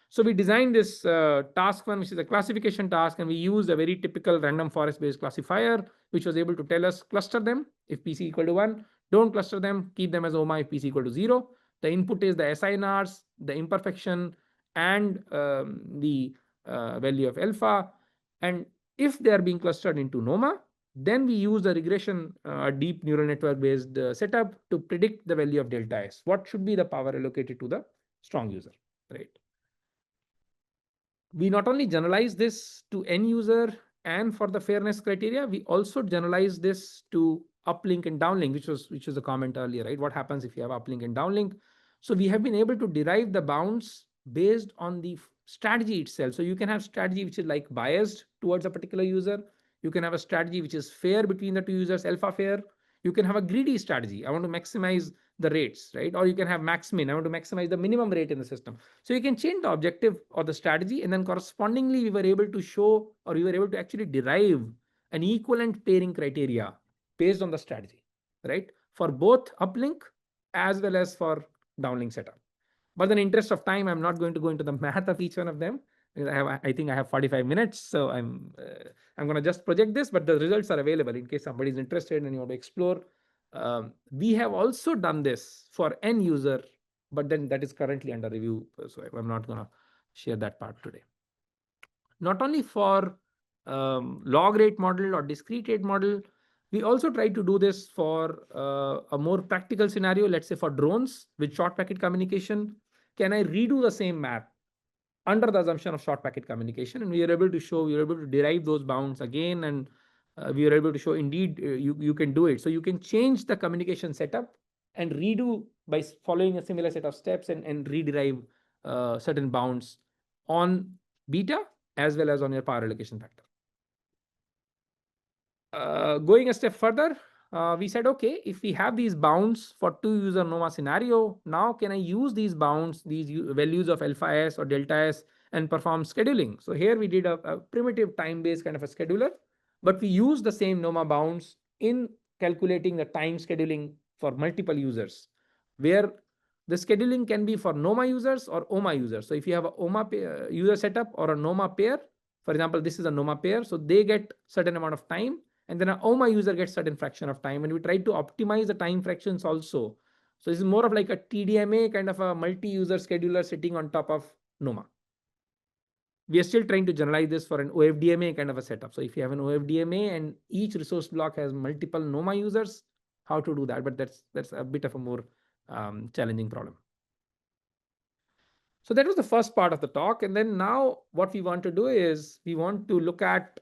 B: So we designed this task one, which is a classification task, and we used a very typical random forest-based classifier, which was able to tell us cluster them if PC equal to 1, don't cluster them, keep them as OMA if PC equal to 0. The input is the SINRs, the imperfection, and the value of alpha. And if they are being clustered into NOMA, then we use a regression, deep neural network-based setup to predict the value of delta S. What should be the power allocated to the strong user, right? We not only generalize this to end user and for the fairness criteria, we also generalize this to uplink and downlink, which was a comment earlier, right? What happens if you have uplink and downlink? So we have been able to derive the bounds based on the strategy itself. So you can have strategy which is like biased towards a particular user. You can have a strategy which is fair between the 2 users, alpha fair. You can have a greedy strategy. I want to maximize the rates, right? Or you can have max min. I want to maximize the minimum rate in the system. So you can change the objective or the strategy, and then correspondingly, we were able to show, or we were able to actually derive an equivalent pairing criteria based on the strategy, right? For both uplink as well as for downlink setup. But in the interest of time, I'm not going to go into the math of each one of them. I think I have 45 minutes, so I'm going to just project this, but the results are available in case somebody is interested and you want to explore. We have also done this for end user, but then that is currently under review, so I'm not going to share that part today. Not only for log rate model or discrete rate model, we also try to do this for a more practical scenario, let's say for drones with short packet communication. Can I redo the same map under the assumption of short packet communication? And we are able to show, we are able to derive those bounds again, and we are able to show indeed you can do it. So you can change the communication setup and redo by following a similar set of steps and rederive certain bounds on beta as well as on your power allocation factor. Going a step further, we said, okay, if we have these bounds for 2-user NOMA scenario, now can I use these bounds, these values of alpha s or delta s, and perform scheduling? So here we did a primitive time-based kind of a scheduler, but we used the same NOMA bounds in calculating the time scheduling for multiple users, where the scheduling can be for NOMA users or OMA users. So if you have a OMA user setup or a NOMA pair, for example, this is a NOMA pair, so they get certain amount of time, and then an OMA user gets certain fraction of time, and we try to optimize the time fractions also. So this is more of like a TDMA kind of a multi-user scheduler sitting on top of NOMA. We are still trying to generalize this for an OFDMA kind of a setup. So if you have an OFDMA and each resource block has multiple NOMA users, how to do that? But that's a bit of a more challenging problem. So that was the first part of the talk. And then now what we want to do is we want to look at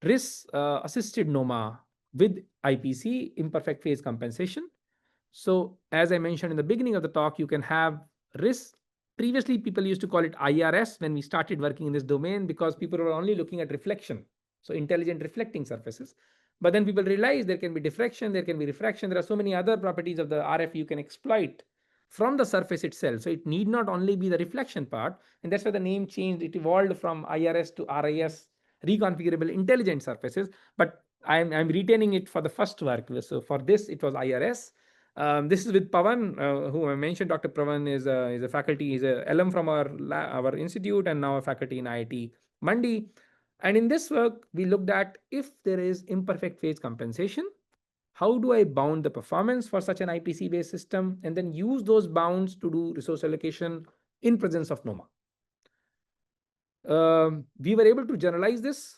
B: RIS-assisted NOMA with IPC, imperfect phase compensation. So as I mentioned in the beginning of the talk, you can have RIS. Previously, people used to call it IRS when we started working in this domain because people were only looking at reflection. So intelligent reflecting surfaces. But then people realized there can be diffraction, there can be refraction. There are so many other properties of the RF you can exploit from the surface itself. So it need not only be the reflection part. And that's why the name changed. It evolved from IRS to RIS, reconfigurable intelligent surfaces. But I'm retaining it for the first work. So for this, it was IRS. This is with Pawan, who I mentioned. Dr. Pawan is a faculty, is an alum from our institute and now a faculty in IIT Mandi. And in this work, we looked at if there is imperfect phase compensation, how do I bound the performance for such an IPC-based system and then use those bounds to do resource allocation in presence of NOMA. We were able to generalize this.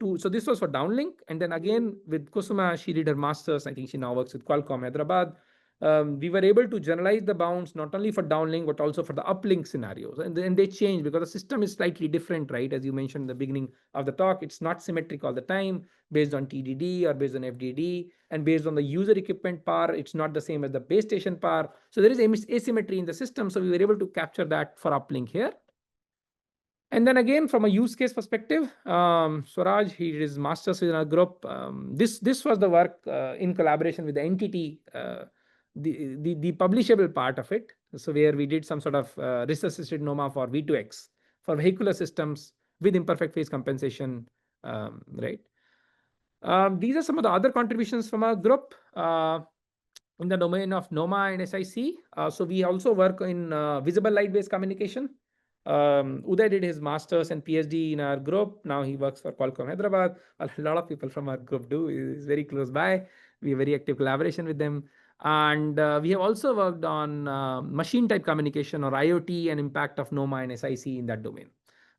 B: So this was for downlink. And then again, with Kusuma, she did her master's. I think she now works with Qualcomm Hyderabad. We were able to generalize the bounds not only for downlink, but also for the uplink scenarios. And then they change because the system is slightly different, right? As you mentioned in the beginning of the talk, it's not symmetric all the time based on TDD or based on FDD. And based on the user equipment power, it's not the same as the base station power. So there is asymmetry in the system. So we were able to capture that for uplink here. And then again, from a use case perspective, Swaraj, he did his master's in our group. This was the work in collaboration with the entity, the publishable part of it. So where we did some sort of RIS-assisted NOMA for V2X for vehicular systems with imperfect phase compensation, right? These are some of the other contributions from our group in the domain of NOMA and SIC. So we also work in visible light-based communication. Uday did his master's and PhD in our group. Now he works for Qualcomm Hyderabad. A lot of people from our group do. He's very close by. We have very active collaboration with them. And we have also worked on machine type communication or IoT and impact of NOMA and SIC in that domain.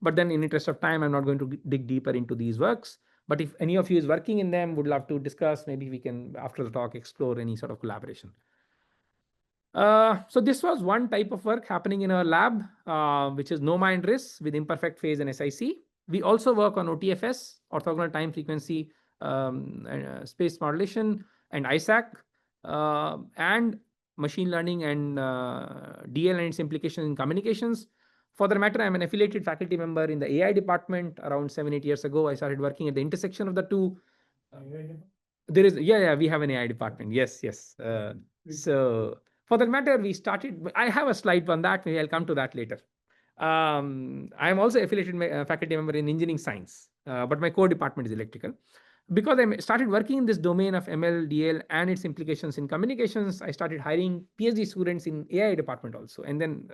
B: But then in interest of time, I'm not going to dig deeper into these works. But if any of you is working in them, would love to discuss, maybe we can, after the talk, explore any sort of collaboration. So this was one type of work happening in our lab, which is NOMA and RIS with imperfect phase and SIC. We also work on OTFS, orthogonal time frequency space modulation, and ISAC, and machine learning and DL and its implications in communications. For that matter, I'm an affiliated faculty member in the AI department. Around 7-8 years ago, I started working at the intersection of the two. There is, we have an AI department. Yes. So for that matter, we started, I have a slide on that. Maybe I'll come to that later. I'm also affiliated faculty member in engineering science, but my core department is electrical. Because I started working in this domain of ML, DL, and its implications in communications, I started hiring PhD students in AI department also. And then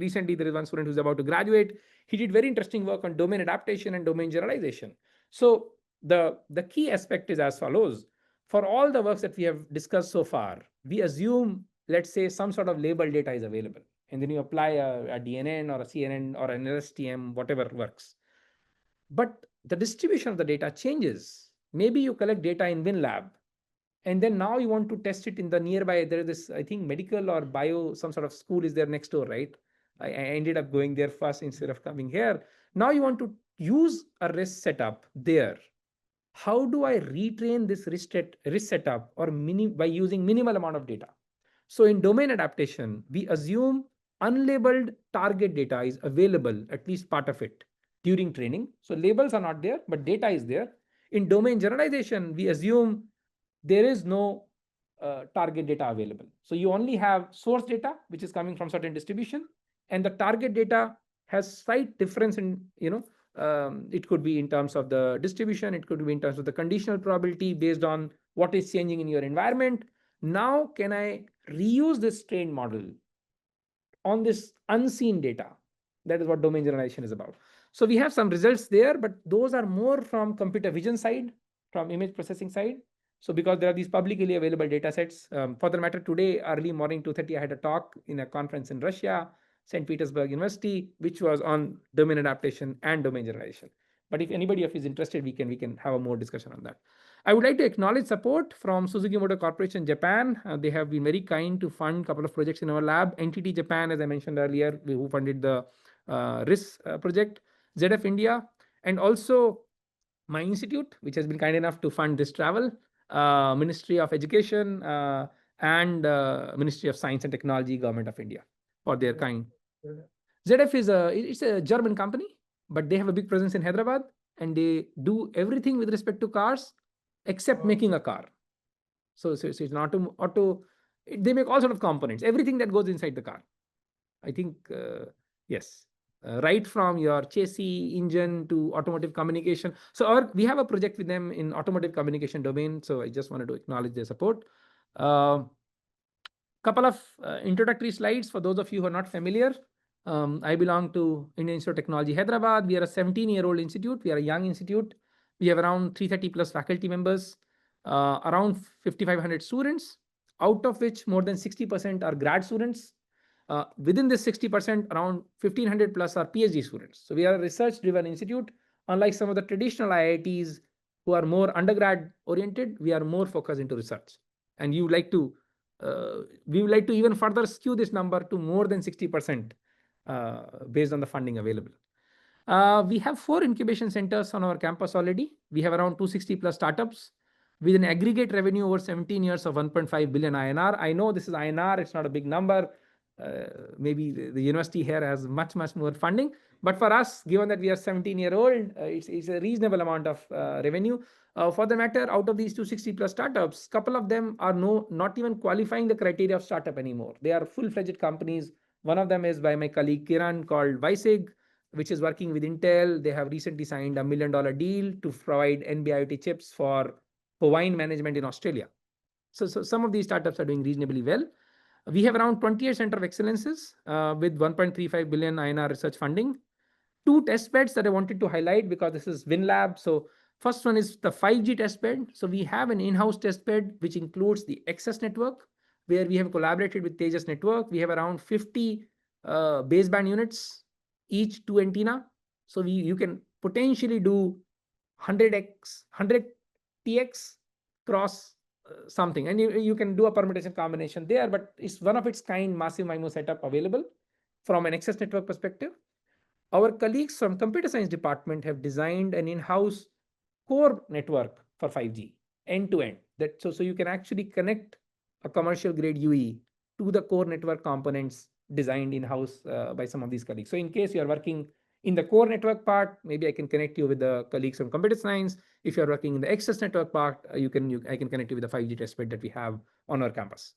B: recently, there is one student who's about to graduate. He did very interesting work on domain adaptation and domain generalization. So the key aspect is as follows. For all the works that we have discussed so far, we assume, let's say, some sort of label data is available. And then you apply a DNN or a CNN or an LSTM, whatever works. But the distribution of the data changes. Maybe you collect data in WINLAB, and then now you want to test it in the nearby. There is this, I think, medical or bio, some sort of school is there next door, right? I ended up going there first instead of coming here. Now you want to use a RIS setup there. How do I retrain this RIS setup or by using minimal amount of data? So in domain adaptation, we assume unlabeled target data is available, at least part of it, during training. So labels are not there, but data is there. In domain generalization, we assume there is no target data available. So you only have source data, which is coming from certain distribution, and the target data has slight difference in, it could be in terms of the distribution, it could be in terms of the conditional probability based on what is changing in your environment. Now, can I reuse this trained model on this unseen data? That is what domain generalization is about. So we have some results there, but those are more from computer vision side, from image processing side. So because there are these publicly available data sets, for the matter, today, early morning, 2:30, I had a talk in a conference in Russia, St. Petersburg University, which was on domain adaptation and domain generalization. But if anybody of you is interested, we can have a more discussion on that. I would like to acknowledge support from Suzuki Motor Corporation, Japan. They have been very kind to fund a couple of projects in our lab. NTT Japan, as I mentioned earlier, who funded the RIS project, ZF India, and also my institute, which has been kind enough to fund this travel, Ministry of Education and Ministry of Science and Technology, Government of India, for their kind. ZF is a German company, but they have a big presence in Hyderabad, and they do everything with respect to cars except making a car. So it's an auto. They make all sort of components, everything that goes inside the car. I think yes. Right from your chassis, engine to automotive communication. So we have a project with them in automotive communication domain. So I just wanted to acknowledge their support. Couple of introductory slides for those of you who are not familiar. I belong to Indian Institute of Technology, Hyderabad. We are a 17-year-old institute. We are a young institute. We have around 330 plus faculty members, around 5,500 students, out of which more than 60% are grad students. Within this 60%, around 1,500 plus are PhD students. So we are a research-driven institute. Unlike some of the traditional IITs who are more undergrad oriented, we are more focused into research. And we would like to even further skew this number to more than 60% based on the funding available. We have 4 incubation centers on our campus already. We have around 260 plus startups with an aggregate revenue over 17 years of 1.5 billion INR. I know this is INR, it's not a big number. Maybe the university here has much more funding, but for us, given that we are 17-year-old, it's a reasonable amount of revenue. For the matter, out of these 260 plus startups, couple of them are not even qualifying the criteria of startup anymore. They are full-fledged companies. One of them is by my colleague Kiran, called WISIG, which is working with Intel. They have recently signed $1 million deal to provide NB-IoT chips for wine management in Australia. So some of these startups are doing reasonably well. We have around 28 center of excellences with 1.35 billion INR research funding. 2 test beds that I wanted to highlight because this is WINLAB. So first one is the 5G test bed. So we have an in-house test bed, which includes the access network, where we have collaborated with Tejas Network. We have around 50 baseband units, each 2 antenna. So you can potentially do 100x, 100tx cross something, and you can do a permutation combination there, but it's one of its kind massive MIMO setup available from an access network perspective. Our colleagues from computer science department have designed an in-house core network for 5G end to end. So you can actually connect a commercial grade UE to the core network components designed in-house by some of these colleagues. So in case you are working in the core network part, maybe I can connect you with the colleagues from computer science. If you're working in the access network part, I can connect you with the 5G testbed that we have on our campus.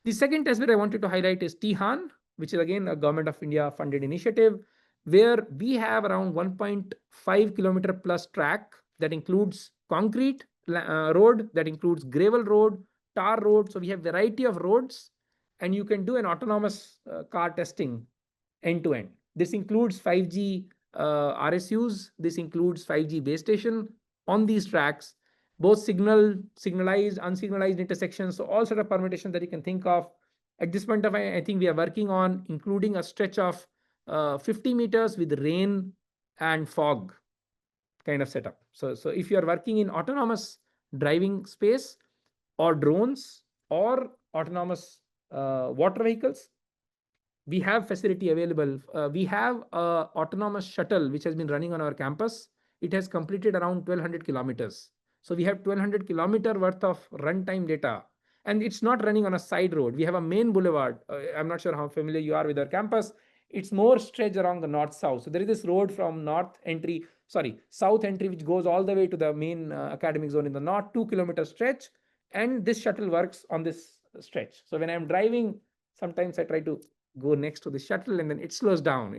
B: The second testbed I wanted to highlight is Tihan, which is again a Government of India funded initiative, where we have around 1.5 kilometer plus track that includes concrete road, that includes gravel road, tar road. So we have variety of roads, and you can do an autonomous car testing end to end. This includes 5G RSUs. This includes 5G base station on these tracks, both signalized, unsignalized intersections. So all sort of permutations that you can think of. At this point of time, I think we are working on including a stretch of 50 meters with rain and fog kind of setup. So if you are working in autonomous driving space or drones or autonomous water vehicles, we have facility available. We have a autonomous shuttle which has been running on our campus. It has completed around 1,200 kilometers. So we have 1,200 kilometer worth of runtime data, and it's not running on a side road. We have a main boulevard. I'm not sure how familiar you are with our campus. It's more stretched along the north-south. So there is this road from south entry, which goes all the way to the main academic zone in the north, 2 kilometer stretch. And this shuttle works on this stretch. So when I'm driving, sometimes I try to go next to the shuttle and then it slows down.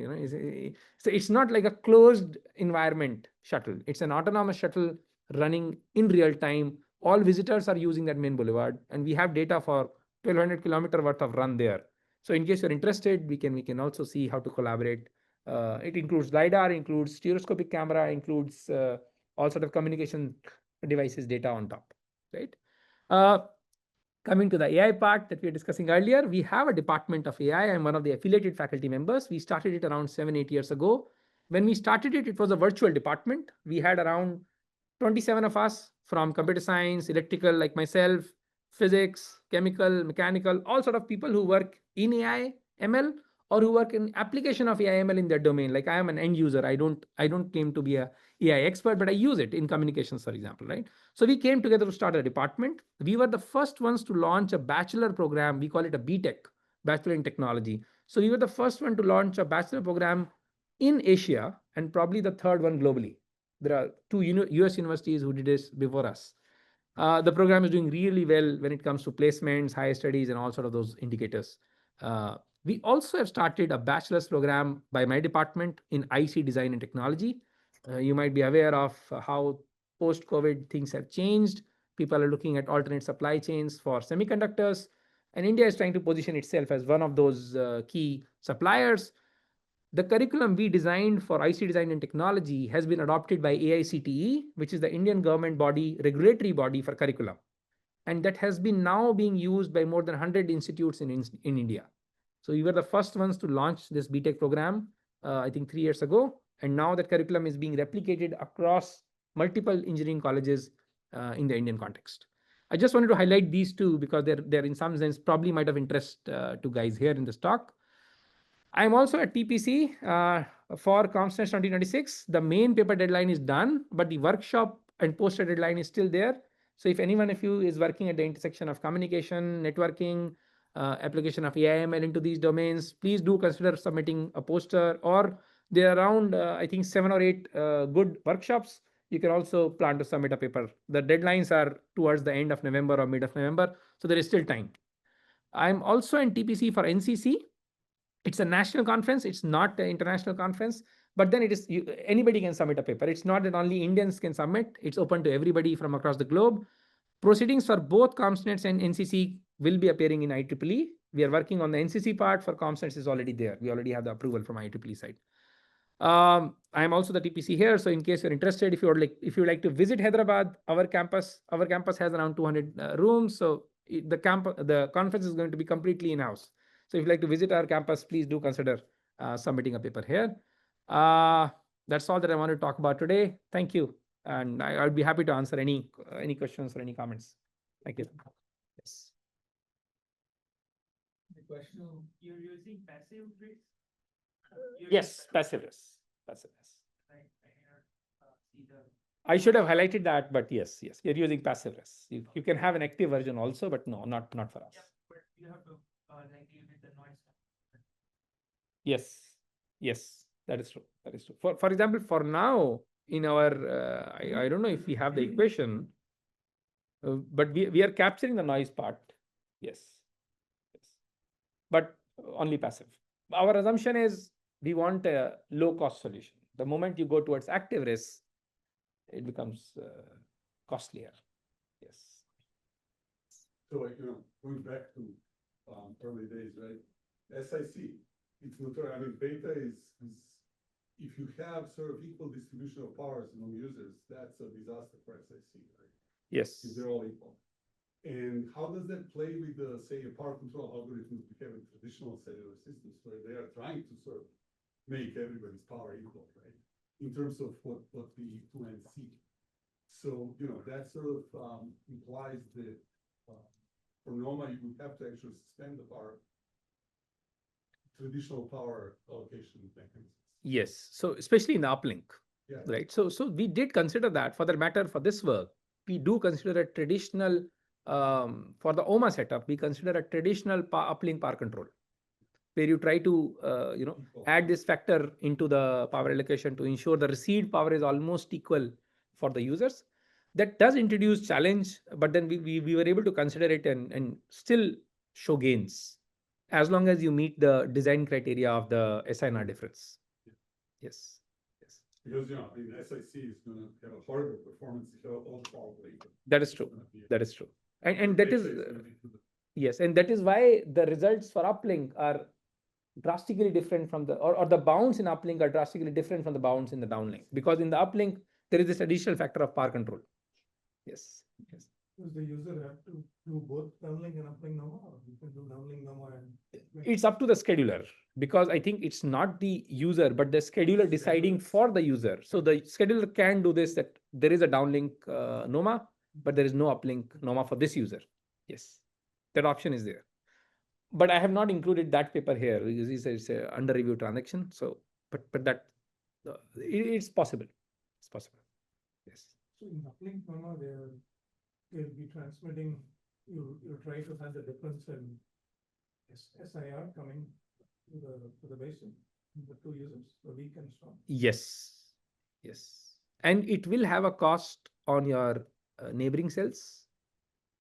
B: So it's not like a closed environment shuttle. It's an autonomous shuttle running in real time. All visitors are using that main boulevard, and we have data for 1,200 kilometer worth of run there. So in case you're interested, we can also see how to collaborate. It includes LiDAR, includes stereoscopic camera, includes all sort of communication devices data on top, right? Coming to the AI part that we were discussing earlier, we have a department of AI. I'm one of the affiliated faculty members. We started it around 7-8 years ago. When we started it, it was a virtual department. We had around 27 of us from computer science, electrical, like myself, physics, chemical, mechanical, all sort of people who work in AI, ML, or who work in application of AI, ML in their domain. Like I am an end user. I don't claim to be a AI expert, but I use it in communications, for example, right? So we came together to start a department. We were the first ones to launch a bachelor program. We call it a BTech, Bachelor in Technology. So we were the first one to launch a bachelor program in Asia and probably the third one globally. There are 2 US universities who did this before us. The program is doing really well when it comes to placements, higher studies, and all sort of those indicators. We also have started a bachelor's program by my department in IC Design and Technology. You might be aware of how post-COVID things have changed. People are looking at alternate supply chains for semiconductors, and India is trying to position itself as one of those key suppliers. The curriculum we designed for IC Design and Technology has been adopted by AICTE, which is the Indian government body, regulatory body for curriculum. And that has been now being used by more than 100 institutes in India. So we were the first ones to launch this BTech program, I think 3 years ago. And now that curriculum is being replicated across multiple engineering colleges in the Indian context. I just wanted to highlight these two because they're in some sense probably might have interest to guys here in this talk. I'm also at TPC for Conference 2026. The main paper deadline is done, but the workshop and poster deadline is still there. So if anyone of you is working at the intersection of communication, networking, application of AI/ML into these domains, please do consider submitting a poster, or there are around, I think 7 or 8 good workshops. You can also plan to submit a paper. The deadlines are towards the end of November or mid of November, so there is still time. I'm also in TPC for NCC. It's a national conference. It's not an international conference, but then anybody can submit a paper. It's not that only Indians can submit. It's open to everybody from across the globe. Proceedings for both ComStats and NCC will be appearing in IEEE. We are working on the NCC part. For ComStats is already there. We already have the approval from IEEE side. I am also the TPC here. So in case you're interested, if you like to visit Hyderabad, our campus has around 200 rooms. So the conference is going to be completely in-house. So if you'd like to visit our campus, please do consider submitting a paper here. That's all that I want to talk about today. Thank you. And I'll be happy to answer any questions or any comments. Thank you. Yes.
A: The question.
E: You're using passive RIS?
B: Yes, passive RIS. Passive RIS.
E: See the.
B: I should have highlighted that, but yes, you're using passive RIS. You can have an active version also, but no, not for us.
E: Yeah, but you have to like limit the noise.
B: Yes, that is true. For example, for now, in our, I don't know if we have the equation, but we are capturing the noise part. Yes, but only passive. Our assumption is we want a low-cost solution. The moment you go towards active RIS, it becomes costlier. Yes.
D: So, going back to early days, right? SIC, it's notorious. I mean, beta is if you have sort of equal distribution of powers among users, that's a disaster for SIC, right?
B: Yes.
D: If they're all equal. And how does that play with the, say, a power control algorithms we have in traditional cellular systems where they are trying to sort of make everybody's power equal, right? In terms of what the two ends see. So, that sort of implies that for NOMA, you would have to actually suspend the traditional power allocation mechanisms.
B: Yes. So especially in the uplink,
D: Yeah.
B: right? So we did consider that. For that matter, for this work, we do consider a traditional for the OMA setup, we consider a traditional uplink power control, where you try to, add this factor into the power allocation to ensure the received power is almost equal for the users. That does introduce challenge, but then we were able to consider it and still show gains, as long as you meet the design criteria of the SINR difference. Yes. Yes.
D: Because, I mean, SIC is gonna have a horrible performance if you have all the power plate.
B: That is true. That is true. And that is, yes, and that is why the results for uplink are drastically different from or the bounds in uplink are drastically different from the bounds in the downlink, because in the uplink there is this additional factor of power control. Yes. Yes.
C: Does the user have to do both downlink and uplink NOMA, or you can do downlink NOMA and?
B: It's up to the scheduler, because I think it's not the user, but the scheduler deciding for the user. So the scheduler can do this, that there is a downlink NOMA, but there is no uplink NOMA for this user. Yes, that option is there. But I have not included that paper here because it's a under review transaction. So, but that it's possible. It's possible. Yes.
C: So in uplink NOMA, they'll be transmitting. You try to have the difference in SIR coming to the basin, the two users, the weak and strong.
B: Yes. Yes. And it will have a cost on your neighboring cells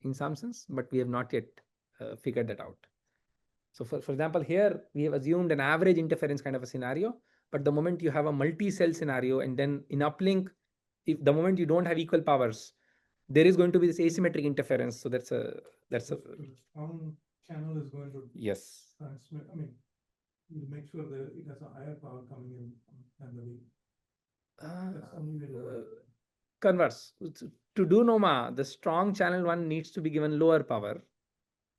B: in some sense, but we have not yet figured that out. So for example, here we have assumed an average interference kind of a scenario, but the moment you have a multi-cell scenario, and then in uplink, if the moment you don't have equal powers, there is going to be this asymmetric interference. So that's a
C: The strong channel is going to
B: yes.
C: transmit. I mean, you make sure that it has a higher power coming in than the weak. That's only way to work.
B: Converse. To do NOMA, the strong channel one needs to be given lower power,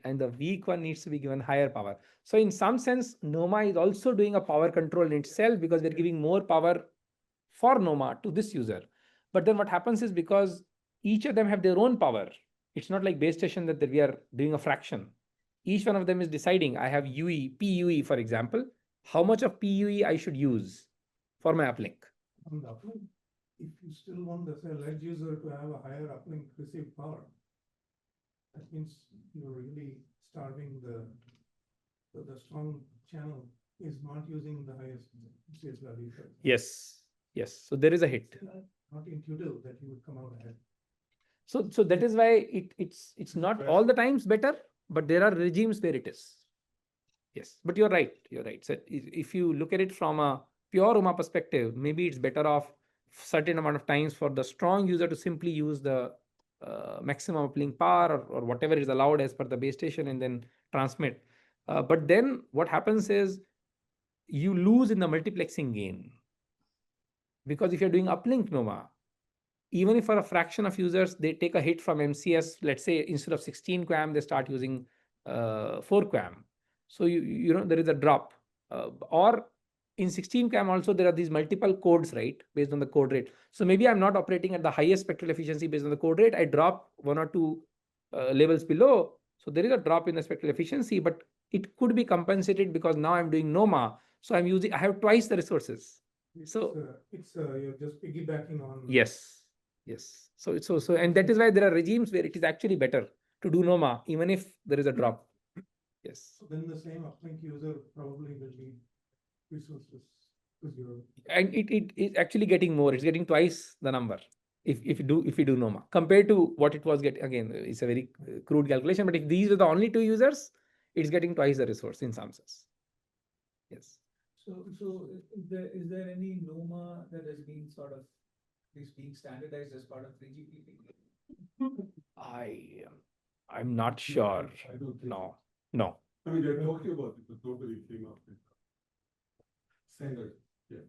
B: and the weak one needs to be given higher power. So in some sense, NOMA is also doing a power control in itself, because we're giving more power for NOMA to this user. But then what happens is, because each of them have their own power, it's not like base station that we are doing a fraction. Each one of them is deciding, I have UE, PUE, for example, how much of PUE I should use for my uplink.
C: On the uplink, if you still want the edge user to have a higher uplink receive power, that means you're really starving the strong channel is not using the highest CS value.
B: Yes. Yes. So there is a hit.
C: Not intuitive that you would come out ahead.
B: So that is why it's not all the times better, but there are regimes where it is. Yes, but you're right. You're right. So if you look at it from a pure OMA perspective, maybe it's better off certain amount of times for the strong user to simply use the maximum uplink power or whatever is allowed as per the base station, and then transmit. But then what happens is you lose in the multiplexing gain, because if you're doing uplink NOMA, even if for a fraction of users, they take a hit from MCS, let's say instead of 16 QAM, they start using 4 QAM. So, there is a drop. Or in 16 QAM also, there are these multiple codes, right, based on the code rate. So maybe I'm not operating at the highest spectral efficiency based on the code rate. I drop 1 or 2 levels below. So there is a drop in the spectral efficiency, but it could be compensated because now I'm doing NOMA. So I have twice the resources. So
C: you're just piggybacking on.
B: Yes. Yes. So and that is why there are regimes where it is actually better to do NOMA, even if there is a drop. Yes.
C: So then the same uplink user probably will need resources because you're.
B: And it is actually getting more. It's getting twice the number if you do NOMA compared to what it was getting. Again, it's a very crude calculation, but if these are the only 2 users, it's getting twice the resource in some sense. Yes.
A: So is there any NOMA that has been sort of is being standardized as part of 3GPP?
B: I'm not sure.
D: I don't think
B: No.
D: so.
B: No.
D: I mean, they're talking about it, but nobody came up with standard. Yeah.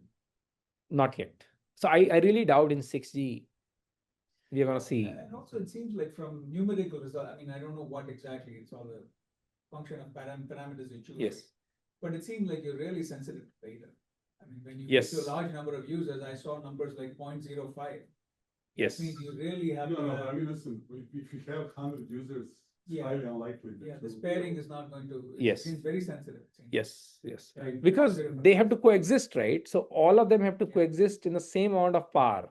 B: Not yet. So I really doubt in 6G we are going to see.
A: And also it seems like from numerical result, I mean, I don't know what exactly, it's all a function of parameters you choose.
B: Yes.
A: But it seems like you're really sensitive to data. I mean, when you
B: Yes.
A: get to a large number of users, I saw numbers like 0.05.
B: Yes.
A: That means you really have
D: No, I mean, listen, if you have 100 users, it's
A: Yeah.
D: highly unlikely. that
A: yeah, the
D: you'll-
A: sparing is not going to.
B: Yes.
A: It's very sensitive. it seems.
B: Yes. Yes.
A: Right.
B: Because
A: Very much.
B: they have to coexist, right? So all of them have to coexist in the same amount of power.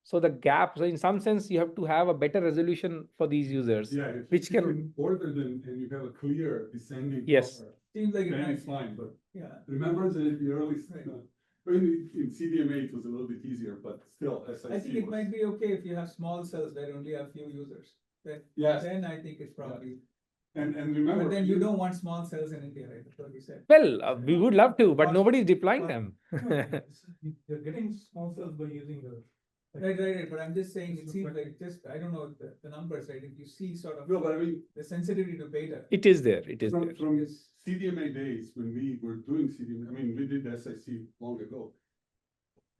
B: So the gap, so in some sense, you have to have a better resolution for these users.
D: Yeah, if
B: Which
D: you
B: can-
D: order them and you have a clear descending.
B: Yes.
D: color,
A: Seems like it
D: then
A: might,
D: it's fine, but
A: yeah.
D: remember that in the early, in CDMA, it was a little bit easier, but still, SIC
A: I think it
D: was-
A: might be okay if you have small cells that only have few users.
D: Yes,
A: Then I think it's probably,
D: and remember.
A: but then you don't want small cells in India, right? That's what we said.
B: Well, we would love to, but nobody is deploying them.
C: You're getting small cells by using the.
A: Right, but I'm just saying, it seems like just, I don't know the numbers, right? If you see sort of
D: No, but I mean,
A: the sensitivity to beta.
B: It is there, it is
D: from,
B: there.
D: from CDMA days, when we were doing CDMA, I mean, we did SIC long ago.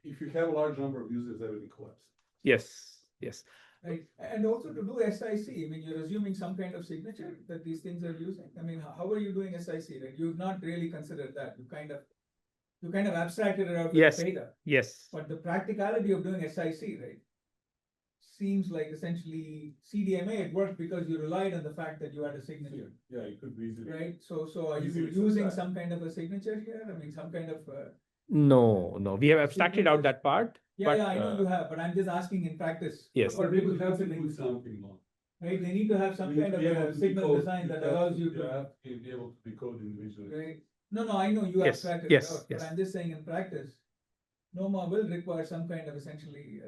D: If you have a large number of users, everything collapses.
B: Yes, yes.
A: Right, and also to do SIC, I mean, you're assuming some kind of signature that these things are using. I mean, how are you doing SIC, right? You've not really considered that. You kind of abstracted it out with
B: Yes.
A: beta.
B: Yes.
A: But the practicality of doing SIC, right? Seems like essentially CDMA, it worked because you relied on the fact that you had a signature,
D: Yeah, you could easily.
A: right? So are you
D: Easily
A: using
D: subtract.
A: some kind of a signature here? I mean, some kind of,
B: No, we have abstracted out that part.
A: yeah,
B: but,
A: I know you have, but I'm just asking in practice.
B: Yes.
A: For
D: But they
A: people
D: would have to
A: considering
D: do
A: this,
D: something more.
A: right? They need to have some
D: You
A: kind of
D: be able
A: a
D: to
A: signal
D: decode-
A: design that
D: have
A: allows
D: to-
A: you to.
D: have to be able to decode individually.
A: Right, no, I know you
B: Yes,
A: abstracted
B: yes,
A: it out,
B: yes.
A: but I'm just saying in practice, NOMA will require some kind of essentially,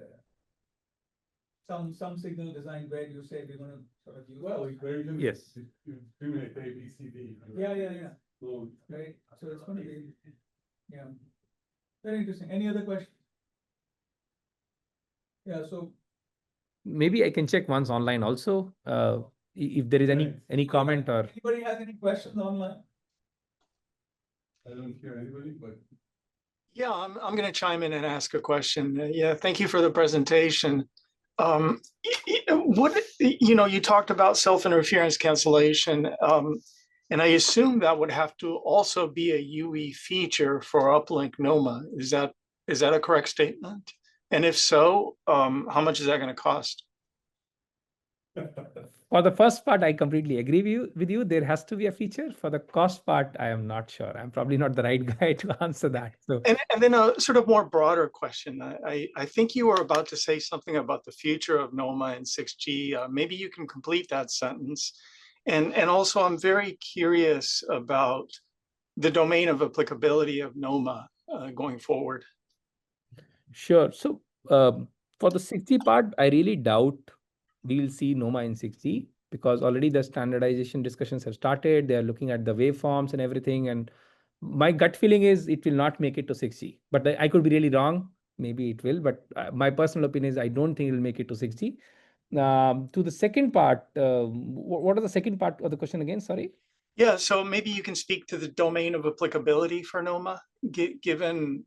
A: some signal design where you say we're gonna sort of use.
D: Well,
A: this.
D: where you can.
B: Yes.
D: You discriminate A, B, C, D.
A: Yeah,
D: So,
A: right, so it's gonna be, yeah, very interesting, any other questions? Yeah, so.
B: Maybe I can check once online also, if there is any comment or.
A: Anybody has any questions online?
D: I don't hear anybody, but.
F: Yeah, I'm going to chime in and ask a question. Yeah, thank you for the presentation. What, you talked about self-interference cancellation, and I assume that would have to also be a UE feature for uplink NOMA. Is that a correct statement? And if so, how much is that going to cost?
B: For the first part, I completely agree with you. There has to be a feature. For the cost part, I am not sure. I'm probably not the right guy to answer that. So
F: And then a sort of more broader question. I think you were about to say something about the future of NOMA and 6G. Maybe you can complete that sentence. And also, I'm very curious about the domain of applicability of NOMA going forward.
B: sure. So for the 6G part, I really doubt we'll see NOMA in 6G because already the standardization discussions have started. They are looking at the waveforms and everything. And my gut feeling is it will not make it to 6G. But I could be really wrong. Maybe it will. But my personal opinion is I don't think it will make it to 6G. To the second part, what are the second part of the question again? Sorry.
F: Yeah, so maybe you can speak to the domain of applicability for NOMA, given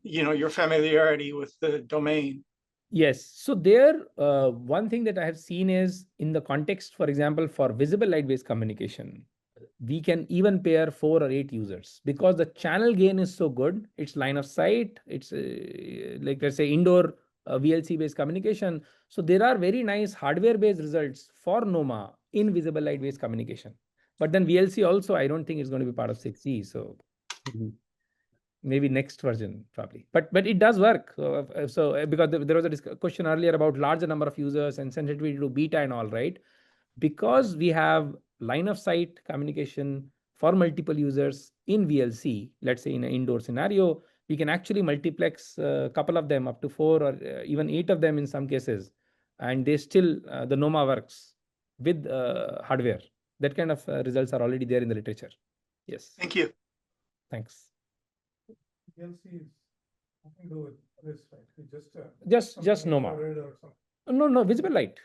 F: your familiarity with the domain.
B: Yes. So there, one thing that I have seen is in the context, for example, for visible light-based communication, we can even pair 4 or 8 users because the channel gain is so good. It's line of sight. It's like, let's say, indoor VLC-based communication. So there are very nice hardware-based results for NOMA in visible light-based communication. But then VLC also, I don't think it's going to be part of 6G. So maybe next version probably, but it does work. So because there was a question earlier about larger number of users and sensitivity to beta and all, right? Because we have line of sight communication for multiple users in VLC, let's say in an indoor scenario, we can actually multiplex a couple of them up to 4 or even 8 of them in some cases, and they still the NOMA works with hardware. That kind of results are already there in the literature. Yes.
F: Thank you.
B: Thanks.
C: PLC is nothing to do with this, right?
B: Just
C: something
B: NOMA.
C: infrared or something.
B: No, visible light.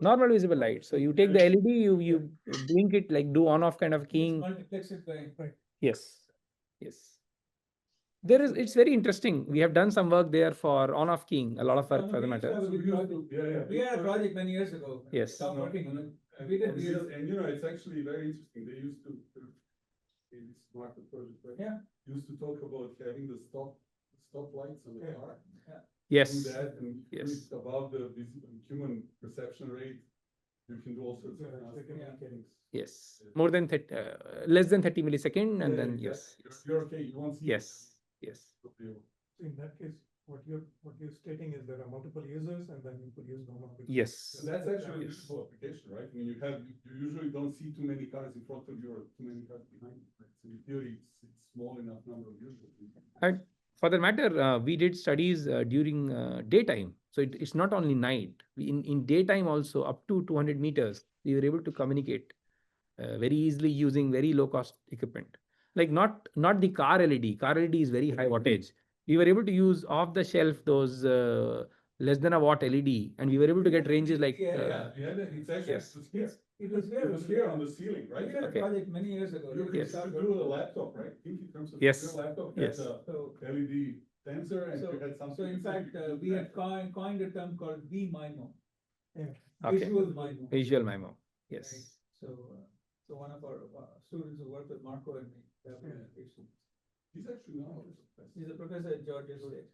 B: Normal visible light. So you take the LED, you blink it, like do on-off kind of keying.
A: Multiplex it by.
C: Right.
B: Yes. It's very interesting. We have done some work there for on-off keying, a lot of work for the matter.
A: We had a project many years ago.
B: Yes.
A: Stopped working on it. We did.
D: It's actually very interesting. They used to, in this market project, right?
A: Yeah.
D: Used to talk about having the stop lights on the
A: Yeah.
D: car.
B: Yes.
D: Do that and
B: Yes.
D: it's above the human perception rate. You can do all sorts of.
B: Yes. More than less than 30 millisecond, and
D: Yeah,
B: then
D: yeah,
B: yes.
D: You're okay. You won't see.
B: Yes.
C: So in that case, what you're stating is there are multiple users and then you could use NOMA.
B: Yes.
D: And that's actually a
B: Yes.
D: useful application, right? I mean, you usually don't see too many cars in front of you or too many cars behind you, right? So in theory, it's small enough number of users.
B: And for that matter, we did studies during daytime. So it's not only night. In daytime also, up to 200 meters, we were able to communicate very easily using very low cost equipment. Like not the car LED. Car LED is very high wattage. We were able to use off the shelf those less than a watt LED, and we were able to get ranges like.
D: Yeah, it's actually,
B: Yes.
A: It was
D: it was here on the ceiling,
A: We
D: right?
A: did a
B: Okay.
A: project many years ago.
D: You
A: right?
D: can
B: Yes.
D: still do a laptop, right? I think in terms of
B: Yes.
D: your laptop,
B: Yes.
D: has a
A: So,
D: LED sensor and
A: so,
D: you had something.
A: so in fact, we had coined a term called VMIMO,
C: Yeah.
B: Okay.
A: visual MIMO.
B: Visual MIMO. Yes.
A: Right? So one of our students who worked with Marco and me, that application.
D: He's actually not.
A: He's a professor at Georgia State.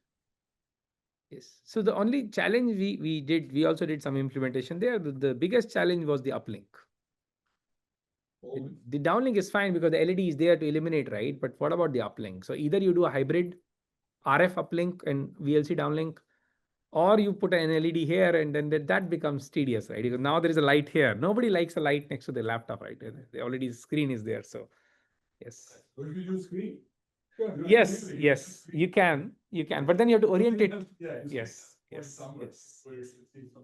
B: Yes. So the only challenge we also did some implementation there. The biggest challenge was the uplink.
D: Always.
B: The downlink is fine because the LED is there to eliminate, right? But what about the uplink? So either you do a hybrid RF uplink and VLC downlink, or you put an LED here and then that becomes tedious, right? Because now there is a light here. Nobody likes a light next to the laptop, right? The already screen is there. So yes.
D: Or if you use screen.
B: Yes, yes, you can, but then you have to orient it.
D: Yeah.
B: Yes, yes, yes.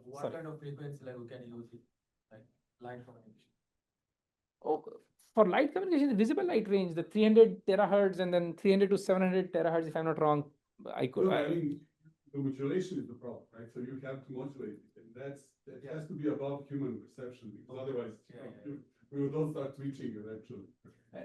G: What
B: Sorry.
G: kind of frequency like we can use it, like light communication?
B: Oh, for light communication, visible light range, the 300 terahertz and then 300 to 700 terahertz, if I'm not wrong, I could.
D: No, I mean, the modulation is the problem, right? So you have to modulate it, and that has to be above human perception, because otherwise, we will all start twitching eventually.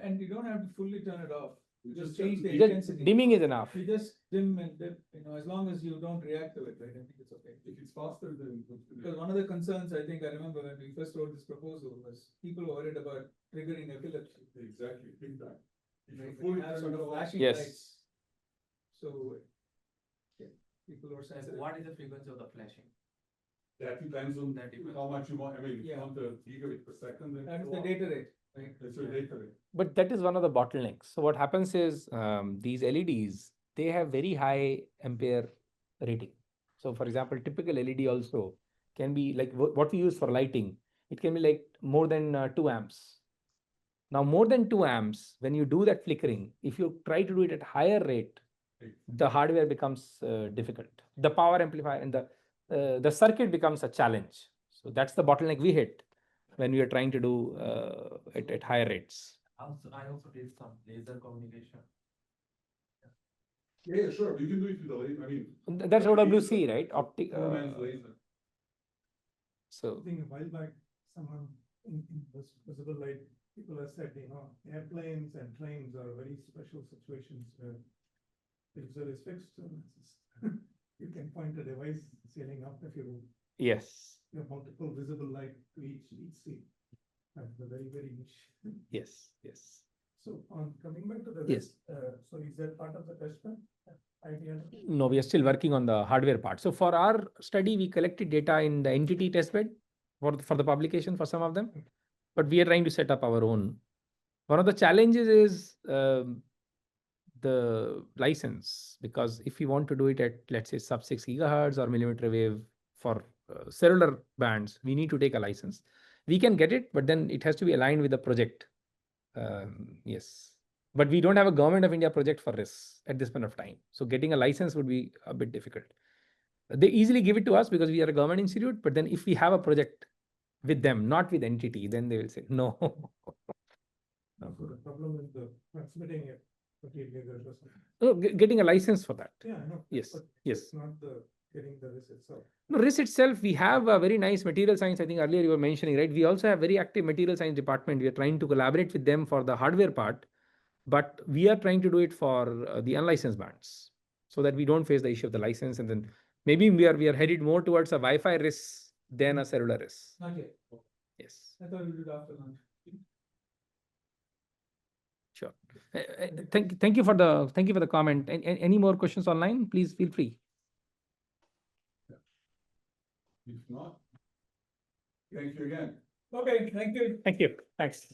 A: And you don't have to fully turn it off. You just
D: have
A: change
D: to
A: the
B: Just
A: intensity.
B: dimming is enough.
A: You just dim and dip, as long as you don't react to it, right? I think it's okay.
D: If it's faster, then.
A: Because one of the concerns I remember when we first wrote this proposal was people were worried about triggering epilepsy.
D: Exactly, big time. If
A: Right?
D: you
A: When
D: fully
A: you have
D: turn
A: sort
D: it
A: of
D: off,
A: flashing
B: Yes.
A: lights. So, yeah, people were
G: Like,
A: sensitive.
G: what is the frequency of the flashing?
D: that depends on
G: That depends.
D: how much you want, I mean, if you
A: Yeah.
D: want a gigabit per second, then.
A: That is
D: go
A: the
D: up.
A: data rate, right?
D: That's your data rate.
B: But that is one of the bottlenecks. So what happens is these LEDs, they have very high ampere rating. So for example, typical LED also can be like what we use for lighting. It can be like more than 2 amps. Now more than 2 amps, when you do that flickering, if you try to do it at higher rate, the hardware becomes difficult. The power amplifier and the circuit becomes a challenge. So that's the bottleneck we hit when we are trying to do at higher rates.
G: Also, I also did some laser communication.
D: Yeah, sure, you can do it with the laser, I mean.
B: That's OWC, right? Optic.
D: Full man's laser.
B: So
C: I think a while back, someone in this visible light, people have said, airplanes and trains are very special situations where the user is fixed. So you can point a device sailing up if you
B: yes,
C: have multiple visible light to each seat. That's the very, very niche.
B: yes, yes.
C: So on coming back to the
B: Yes.
C: so is that part of the test plan? Idea?
B: No, we are still working on the hardware part. So for our study, we collected data in the entity testbed for the publication for some of them, but we are trying to set up our own. One of the challenges is the license, because if you want to do it at, let's say, sub 6 gigahertz or millimeter wave for cellular bands, we need to take a license. We can get it, but then it has to be aligned with the project. Yes, but we don't have a Government of India project for RIS at this point of time. So getting a license would be a bit difficult. They easily give it to us because we are a government institute, but then if we have a project with them, not with entity, then they will say no.
C: So the problem is the transmitting it.
B: No, getting a license for that.
C: Yeah, I know.
B: Yes,
C: but
B: yes.
C: It's not the getting the risk itself.
B: No, RIS itself, we have a very nice material science. I think earlier you were mentioning, right? We also have very active material science department. We are trying to collaborate with them for the hardware part, but we are trying to do it for the unlicensed bands so that we don't face the issue of the license. And then maybe we are headed more towards a Wi-Fi RIS than a cellular RIS.
A: Not yet.
B: Yes,
A: I thought we did after lunch.
B: sure. Thank you for the comment. Any more questions online? Please feel free.
D: If not, thank you again.
A: Okay, thank you.
B: Thank you. Thanks.